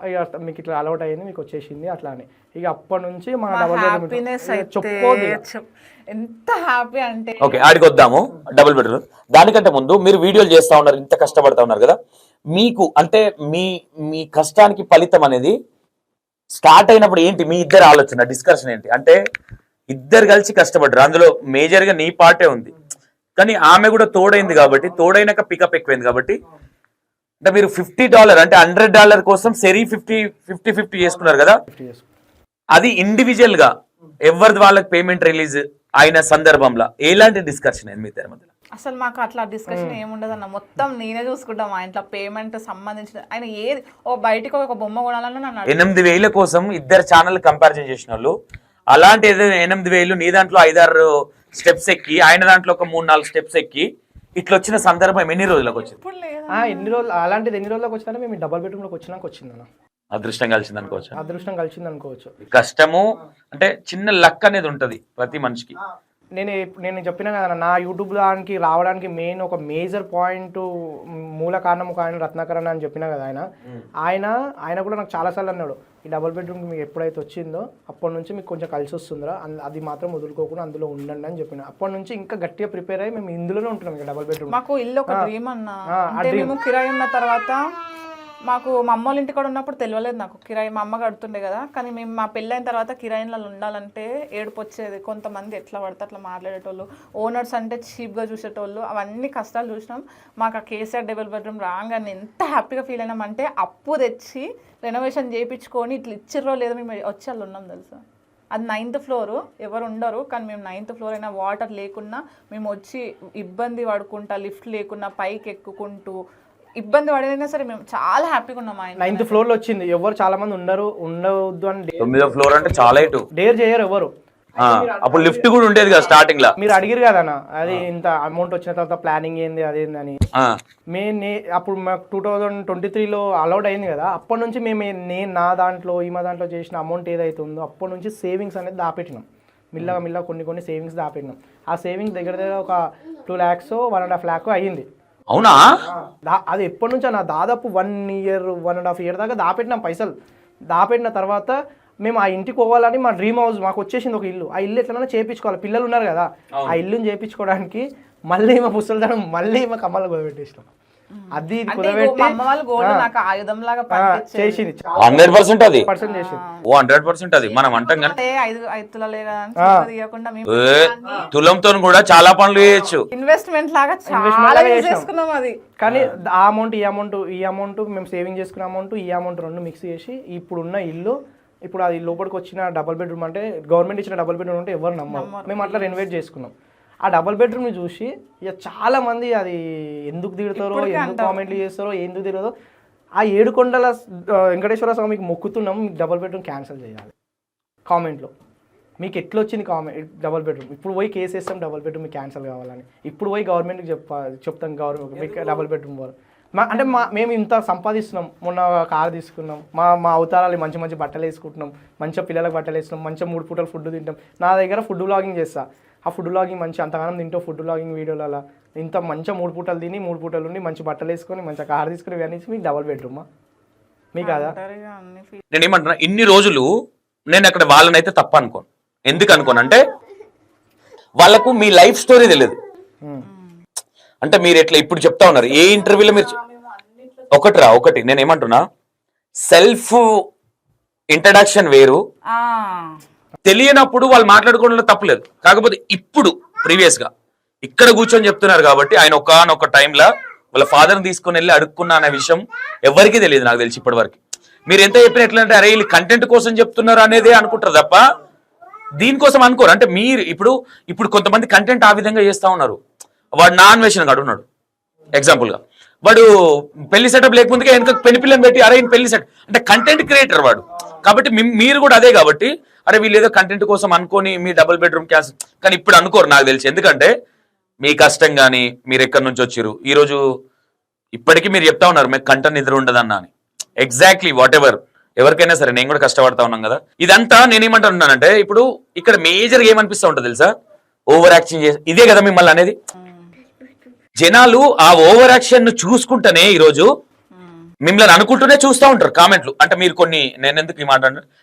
ఇక మీకు ఇట్లా అలౌట్ అయింది మీకు వచ్చేసింది అట్లా అని. ఇక అప్పటి నుంచి మన డబుల్ బెడ్రూమ్ చెప్పుకోదు ఎంత హ్యాపీ అంటే. ఓకే, ఆడికి వద్దాము డబుల్ బెడ్రూమ్. దానికంటే ముందు మీరు వీడియోలు చేస్తా ఉన్నారు, ఇంత కష్టపడతా ఉన్నారు కదా, మీకు అంటే మీ కష్టానికి ఫలితం అనేది స్టార్ట్ అయినప్పుడు ఏంటి మీ ఇద్దరు ఆలోచన డిస్కషన్ ఏంటి? అంటే ఇద్దరు కలిసి కష్టపడ్డారు, అందులో మేజర్ గా నీ పార్టే ఉంది, కానీ ఆమె కూడా తోడైంది కాబట్టి, తోడైనాక పికప్ ఎక్కువైంది కాబట్టి, అంటే మీరు $50 అంటే $100 కోసం సెరీ 50 చేసుకున్నారు కదా, అది ఇండివిజువల్ గా ఎవరిది వాళ్ళకి పేమెంట్ రిలీజ్ అయిన సందర్భంలో ఎలాంటి డిస్కషన్ అయింది మీ ఇద్దరి మధ్యలో? అసలు మాకు అట్లా డిస్కషన్ ఏముండదు అన్న, మొత్తం నేనే చూసుకుంటాం. మా ఇంట్లో పేమెంట్ సంబంధించిన ఆయన ఏది బయటికి ఒక బొమ్మ కొనాలన్నా నన్ను 8,000 కోసం ఇద్దరు ఛానల్ కంపారిజన్ చేసిన వాళ్ళు, అలాంటి 8,000 నీ దాంట్లో 5-6 స్టెప్స్ ఎక్కి ఆయన దాంట్లో ఒక 3-4 స్టెప్స్ ఎక్కి ఇట్లా వచ్చిన సందర్భం ఎన్ని రోజులకు వచ్చింది? ఎన్ని రోజులు అలాంటిది ఎన్ని రోజులకు వచ్చిందంటే మేము డబుల్ బెడ్రూమ్లోకి వచ్చినాక వచ్చిందన్న. అదృష్టం కలిసింది అనుకోవచ్చు. అదృష్టం కలిసింది అనుకోవచ్చు. కష్టము అంటే చిన్న లక్ అనేది ఉంటది ప్రతి మనిషికి. నేను చెప్పినా కదా, నా యూట్యూబ్ దానికి రావడానికి మెయిన్ ఒక మేజర్ పాయింట్ మూల కారణం ఒక ఆయన రత్నాకరణ అని చెప్పినా కదా, ఆయన కూడా నాకు చాలాసార్లు అన్నాడు, ఈ డబుల్ బెడ్రూమ్ మీకు ఎప్పుడైతే వచ్చిందో అప్పటి నుంచి మీకు కొంచెం కలిసి వస్తుందిరా, అది మాత్రం వదులుకోకుండా అందులో ఉండండి అని చెప్పిన. అప్పటి నుంచి ఇంకా గట్టిగా ప్రిపేర్ అయ్యి మేము ఇందులోనే ఉంటున్నాం ఇక డబుల్ బెడ్రూమ్. మాకు ఇల్లు ఒక డ్రీమ్ అన్న. అంటే మేము కిరాయి ఉన్న తర్వాత మాకు మా అమ్మ వాళ్ళ ఇంటి కూడా ఉన్నప్పుడు తెలియలేదు నాకు కిరాయి, మా అమ్మ కడుతుండే కదా, కానీ మేము మా పెళ్ళైన తర్వాత కిరాయిలలో ఉండాలంటే ఏడుపు వచ్చేది. కొంతమంది ఎట్లా పడితే అట్లా మాట్లాడేటోళ్ళు, ఓనర్స్ అంటే చీప్గా చూసేటోళ్ళు, అవన్నీ కష్టాలు చూసినాం. మాకు ఆ కేసీఆర్ డబుల్ బెడ్రూమ్ రాగానే ఎంత హ్యాపీగా ఫీల్ అయినామంటే అప్పు తెచ్చి రెనోవేషన్ చేయించుకొని ఇట్లా ఇచ్చిర్రో లేదో మేము వచ్చి వాళ్ళు ఉన్నాం తెలుసా. అది 9th ఫ్లోర్, ఎవరు ఉండరు, కానీ మేము 9th ఫ్లోర్ అయినా వాటర్ లేకున్నా మేము వచ్చి ఇబ్బంది పడుకుంటా, లిఫ్ట్ లేకున్నా పైకి ఎక్కుకుంటూ ఇబ్బంది పడైనా సరే మేము చాలా హ్యాపీగా ఉన్నాం. ఆయన 9th ఫ్లోర్ లో వచ్చింది, ఎవరు చాలా మంది ఉండవద్దు అని 9వ ఫ్లోర్ అంటే చాలా ఇటు డేర్ చేయరు ఎవరు. అప్పుడు లిఫ్ట్ కూడా ఉండేది కదా స్టార్టింగ్ లో. మీరు అడిగిరు కదన్న, అది ఇంత అమౌంట్ వచ్చిన తర్వాత ప్లానింగ్ ఏంది అదేందని. అప్పుడు మాకు 2023లో అలౌడ్ అయింది కదా, అప్పటి నుంచి నేను నా దాంట్లో మా దాంట్లో చేసిన అమౌంట్ ఏదైతే ఉందో అప్పటి నుంచి సేవింగ్స్ అనేది దాపెట్టినాం. మిల్లగా కొన్ని సేవింగ్స్ దాపెట్టినాం. ఆ సేవింగ్స్ దగ్గర ఒక 2 lakhs 1.5 lakh అయ్యింది. అవునా? అది ఎప్పటి నుంచో నా దాదాపు 1 year 1.5 year దాకా దాపెట్టినాం పైసలు. దాపెట్టిన తర్వాత మేము ఆ ఇంటికి పోవాలని మా డ్రీమ్ హౌస్ మాకు వచ్చేసింది ఒక ఇల్లు. ఆ ఇల్లు ఎట్లైనా చేయించుకోవాలి, పిల్లలు ఉన్నారు కదా, ఆ ఇల్లుని చేయించుకోవడానికి మళ్ళీ మా పుస్తకాలు మళ్ళీ మా కమ్మలు కుదబెట్టేసినాం. అది కుదబెట్టి 100% అది 100% అది మనం అంటాం కానీ తులంతో కూడా చాలా పనులు చేయొచ్చు, ఇన్వెస్ట్మెంట్ లాగా చాలా చేసుకున్నాం. అది కానీ ఆ అమౌంట్ ఈ అమౌంట్ మేము సేవింగ్ చేసుకున్న అమౌంట్ ఈ అమౌంట్ రెండు మిక్స్ చేసి ఇప్పుడున్న ఇల్లు, ఇప్పుడు అది లోపలికి వచ్చిన డబుల్ బెడ్రూమ్ అంటే గవర్నమెంట్ ఇచ్చిన డబుల్ బెడ్రూమ్ అంటే ఎవరు నమ్మరు, మేము అట్లా రెనోవేట్ చేసుకున్నాం. ఆ డబుల్ బెడ్రూమ్ని చూసి ఇక చాలా మంది అది ఎందుకు తిడతారో, ఎందుకు కామెంట్లు చేస్తారో, ఎందుకు తిరగదో, ఆ 7 కొండల వెంకటేశ్వర స్వామికి మొక్కుతున్నాం మీకు డబుల్ బెడ్రూమ్ క్యాన్సిల్ చేయాలి కామెంట్లో. మీకు ఎట్లా వచ్చింది డబుల్ బెడ్రూమ్, ఇప్పుడు పోయి కేసు వేస్తాం డబుల్ బెడ్రూమ్ మీకు క్యాన్సిల్ కావాలని, ఇప్పుడు పోయి గవర్నమెంట్కి చెప్తాం గవర్నమెంట్ మీకు డబుల్ బెడ్రూమ్ వాళ్ళు అంటే మేము ఇంత సంపాదిస్తున్నాం, మొన్న కారు తీసుకున్నాం, మా అవతారాలు మంచి మంచి బట్టలు వేసుకుంటున్నాం, మంచిగా పిల్లలకు బట్టలు వేస్తున్నాం, మంచిగా 3 పూటలు ఫుడ్ తింటాం. నా దగ్గర ఫుడ్ వ్లాగింగ్ చేస్తా, ఆ ఫుడ్ వ్లాగింగ్ మంచి అంతగానం తింటూ ఫుడ్ వ్లాగింగ్ వీడియోలలో ఇంత మంచిగా 3 పూటలు తిని 3 పూటలు ఉండి మంచి బట్టలు వేసుకొని మంచిగా కారు తీసుకుని ఇవన్నీ మీకు డబుల్ బెడ్రూమా మీకు కదా. నేను ఏమంటున్నా, ఇన్ని రోజులు నేను అక్కడ వాళ్ళనైతే తప్ప అనుకోను. ఎందుకు అనుకోను అంటే వాళ్ళకు మీ లైఫ్ స్టోరీ తెలియదు. అంటే మీరు ఎట్లా ఇప్పుడు చెప్తా ఉన్నారు ఏ ఇంటర్వ్యూలో మీరు ఒకటి నేను ఏమంటున్నా, సెల్ఫ్ ఇంట్రడక్షన్ వేరు, తెలియనప్పుడు వాళ్ళు మాట్లాడుకోవడంలో తప్పలేదు. కాకపోతే ఇప్పుడు ప్రీవియస్ గా ఇక్కడ కూర్చొని చెప్తున్నారు కాబట్టి ఆయన ఒకనొక టైంలో వాళ్ళ ఫాదర్ని తీసుకుని వెళ్ళి అడుక్కున్నా అనే విషయం ఎవరికీ తెలియదు, నాకు తెలిసి ఇప్పటి వరకు. మీరు ఎంత చెప్పిన ఎట్లంటే అరే వీళ్ళు కంటెంట్ కోసం చెప్తున్నారు అనేదే అనుకుంటారు తప్ప దీనికోసం అనుకోరు. అంటే మీరు ఇప్పుడు కొంతమంది కంటెంట్ ఆ విధంగా చేస్తా ఉన్నారు. వాడు నాన్ వెజ్ అడుగున్నాడు ఎగ్జాంపుల్ గా, వాడు పెళ్లి సెటప్ లేకముందుకే వెనక పెళ్లి పిల్లని పెట్టి అరే ఈయన పెళ్లి సెటప్ అంటే కంటెంట్ క్రియేటర్ వాడు. కాబట్టి మీరు కూడా అదే కాబట్టి అరే వీళ్ళు ఏదో కంటెంట్ కోసం అనుకొని మీ డబుల్ బెడ్రూమ్ క్యాస్ కానీ ఇప్పుడు అనుకోరు నాకు తెలిసి. ఎందుకంటే మీ కష్టం కానీ మీరు ఎక్కడి నుంచి వచ్చారు ఈ రోజు ఇప్పటికీ మీరు చెప్తా ఉన్నారు మీకు కంటెంట్ నిద్ర ఉండదన్నా అని. ఎగ్జాక్ట్లీ వాట్ ఎవర్ ఎవరికైనా సరే నేను కూడా కష్టపడతా ఉన్నాం కదా. ఇదంతా నేనేమంటున్నానంటే ఇప్పుడు ఇక్కడ మేజర్గా ఏమనిపిస్తూ ఉంటుంది తెలుసా, ఓవర్ యాక్షన్ చేసి ఇదే కదా మిమ్మల్ని అనేది. జనాలు ఆ ఓవర్ యాక్షన్ ను చూసుకుంటేనే ఈరోజు మిమ్మల్ని అనుకుంటూనే చూస్తూ ఉంటారు కామెంట్లు. అంటే మీరు కొన్ని నేను ఎందుకు ఈ మాట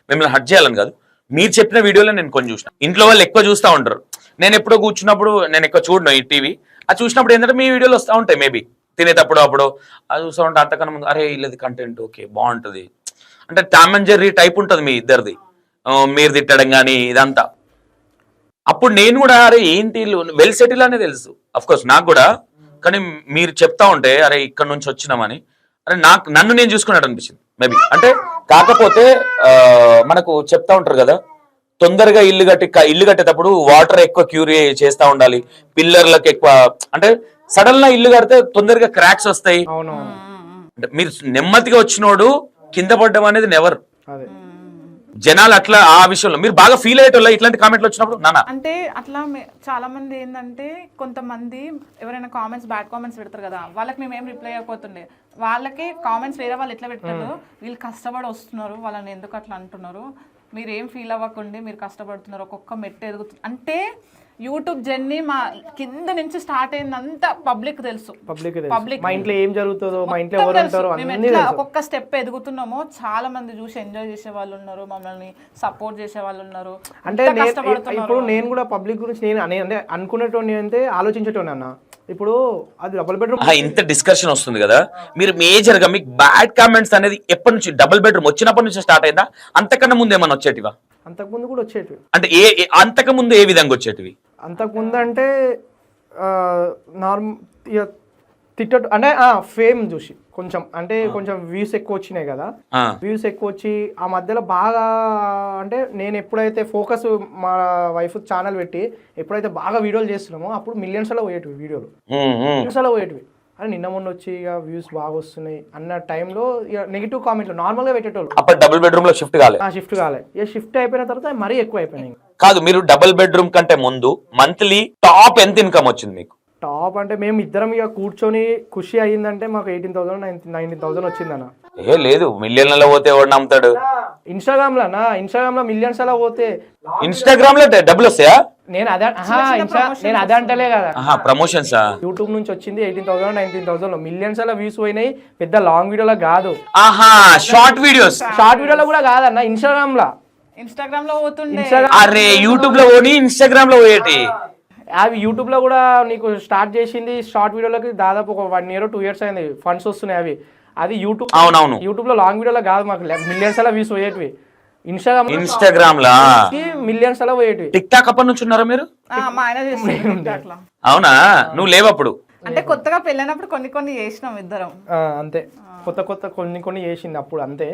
మిమ్మల్ని హట్ చేయాలని కాదు, మీరు చెప్పిన వీడియోలో నేను కొన్ని చూసిన ఇంట్లో వాళ్ళు ఎక్కువ చూస్తూ ఉంటారు. నేను ఎప్పుడో కూర్చున్నప్పుడు నేను ఎక్కువ చూడను ఈ టీవీ, అది చూసినప్పుడు ఏంటంటే మీ వీడియోలు వస్తూ ఉంటాయి మేబీ తినేటప్పుడు అప్పుడు అది చూస్తూ ఉంటే అంతకన్నా ముందు అరే వీళ్ళది కంటెంట్ ఓకే బాగుంటుంది అంటే టామ్ అండ్ జెర్రీ టైప్ ఉంటుంది మీ ఇద్దరిది, మీరు తిట్టడం కానీ ఇదంతా. అప్పుడు నేను కూడా అరే ఏంటి వెల్ సెటిల్ అనే తెలుసు అఫ్ కోర్స్ నాకు కూడా, కానీ మీరు చెప్తా ఉంటే అరే ఇక్కడ నుంచి వచ్చినామని అరే నన్ను నేను చూసుకున్నట్టు అనిపించింది మేబీ. అంటే కాకపోతే మనకు చెప్తా ఉంటారు కదా తొందరగా ఇల్లు కట్టేటప్పుడు వాటర్ ఎక్కువ క్యూరీ చేస్తూ ఉండాలి, పిల్లర్లకు ఎక్కువ అంటే సడన్ గా ఇల్లు కడితే తొందరగా క్రాక్స్ వస్తాయి. అంటే మీరు నెమ్మదిగా వచ్చినోడు కింద పడ్డం అనేది నెవర్. జనాలు అట్లా ఆ విషయంలో మీరు బాగా ఫీల్ అయ్యేటోళ్ళ ఇట్లాంటి కామెంట్లు వచ్చినప్పుడు నాన్న అంటే అట్లా చాలా మంది ఏంటంటే కొంతమంది ఎవరైనా కామెంట్స్ బ్యాడ్ కామెంట్స్ పెడతారు కదా వాళ్ళకి మేము ఏం రిప్లై అయిపోతుండే, వాళ్ళకి కామెంట్స్ వేరే వాళ్ళు ఎట్లా పెట్టారు వీళ్ళు కష్టపడి వస్తున్నారు వాళ్ళని ఎందుకు అట్లా అంటున్నారు, మీరు ఏం ఫీల్ అవ్వకండి మీరు కష్టపడుతున్నారు ఒక్కొక్క మెట్టు ఎదుగుతుంది. అంటే యూట్యూబ్ జర్నీ మా కింద నుంచి స్టార్ట్ అయిందంతా పబ్లిక్ తెలుసు. మా ఇంట్లో ఏం జరుగుతుందో మా ఇంట్లో ఎవరు ఉంటారో అన్నీ తెలుసు. ఒక్కొక్క స్టెప్ ఎదుగుతున్నామో చాలా మంది చూసి ఎంజాయ్ చేసే వాళ్ళు ఉన్నారు, మమ్మల్ని సపోర్ట్ చేసే వాళ్ళు ఉన్నారు. అంటే ఇప్పుడు నేను కూడా పబ్లిక్ గురించి నేను అంటే అనుకునేటోని అంటే ఆలోచించేటోని అన్న. ఇప్పుడు అది డబుల్ బెడ్రూమ్ ఇంత డిస్కషన్ వస్తుంది కదా, మీరు మేజర్ గా మీకు బ్యాడ్ కామెంట్స్ అనేది ఎప్పటి నుంచి డబుల్ బెడ్రూమ్ వచ్చినప్పటి నుంచి స్టార్ట్ అయిందా, అంతకన్నా ముందు ఏమన్నా వచ్చేటివా? అంతకుముందు కూడా వచ్చేటివి. అంటే అంతకుముందు ఏ విధంగా వచ్చేటివి? అంతకుముందు అంటే నార్మల్ తిట్టడు అంటే ఫేమ్ చూసి కొంచెం అంటే కొంచెం వ్యూస్ ఎక్కువ వచ్చినాయి కదా, వ్యూస్ ఎక్కువ వచ్చి ఆ మధ్యలో బాగా అంటే నేను ఎప్పుడైతే ఫోకస్ మా వైఫ్ ఛానల్ పెట్టి ఎప్పుడైతే బాగా వీడియోలు చేస్తున్నామో అప్పుడు మిలియన్స్ అలా పోయేటివి వీడియోలు, మిలియన్స్ అలా పోయేటివి. అని నిన్న మొన్న వచ్చి ఇక వ్యూస్ బాగా వస్తున్నాయి అన్న టైంలో ఇక నెగిటివ్ కామెంట్లు నార్మల్ గా పెట్టేటోళ్ళు. అప్పుడు డబుల్ బెడ్రూమ్ లో షిఫ్ట్ కాలే ఇక షిఫ్ట్ అయిపోయిన తర్వాత మరీ ఎక్కువ అయిపోయినాయి. కాదు మీరు డబుల్ బెడ్రూమ్ కంటే ముందు మంత్లీ టాప్ ఎంత ఇన్కమ్ వచ్చింది మీకు? టాప్ అంటే మేము ఇద్దరం ఇక కూర్చొని ఖుషి అయ్యిందంటే మాకు 18,000 19,000 వచ్చిందన్న. ఏ లేదు మిలియన్లలో పోతే ఎవడు నమ్ముతాడు? ఇన్స్టాగ్రామ్ లో మిలియన్స్ అలా పోతే ఇన్స్టాగ్రామ్ లో డబ్బులు వస్తాయా? నేను అదే అంటలే కదా ప్రమోషన్స్. యూట్యూబ్ నుంచి వచ్చింది 18,000 19,000 మిలియన్స్ అలా వ్యూస్ పోయినాయి. పెద్ద లాంగ్ వీడియోలో కాదు, షార్ట్ వీడియోలో కూడా కాదన్న ఇన్స్టాగ్రామ్ లో పోతుండే. అరే యూట్యూబ్ లో పోనీ ఇన్స్టాగ్రామ్ లో పోయేటి అవి యూట్యూబ్ లో కూడా నీకు స్టార్ట్ చేసింది షార్ట్ వీడియోలకి దాదాపు ఒక 1 year 2 years అయింది ఫండ్స్ వస్తున్నాయి. అది యూట్యూబ్ లో లాంగ్ వీడియోలో కాదు, మాకు మిలియన్స్ అలా వ్యూస్ పోయేటివి. ఇన్స్టాగ్రామ్ లో మిలియన్స్ అలా పోయేటివి. టిక్ టాక్ అప్పటి నుంచి ఉన్నారా మీరు? మా ఆయన చేస్తారు. అవునా? నువ్వు లేవప్పుడు? అంటే కొత్తగా పెళ్ళైనప్పుడు కొన్ని చేసినాం ఇద్దరం అంతే, కొత్త కొన్ని చేసింది అప్పుడు అంతే,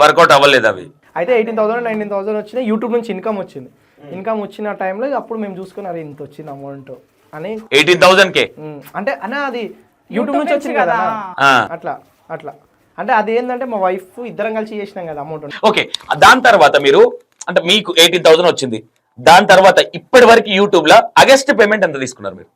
వర్కౌట్ అవ్వలేదు అవి. అయితే 18,000 19,000 వచ్చినాయి. యూట్యూబ్ నుంచి ఇన్కమ్ వచ్చింది. ఇన్కమ్ వచ్చిన టైంలో అప్పుడు మేము చూసుకున్నారు ఇంత వచ్చింది అమౌంట్ అని 18,000 అంటే అన్న అది యూట్యూబ్ నుంచి వచ్చింది కదా అట్లా అంటే అది ఏంటంటే మా వైఫ్ ఇద్దరం కలిసి చేసినాం కదా అమౌంట్. ఓకే, దాని తర్వాత మీరు అంటే మీకు 18,000 వచ్చింది. దాని తర్వాత ఇప్పటి వరకు యూట్యూబ్ లో హైయెస్ట్ పేమెంట్ ఎంత తీసుకున్నారు మీరు?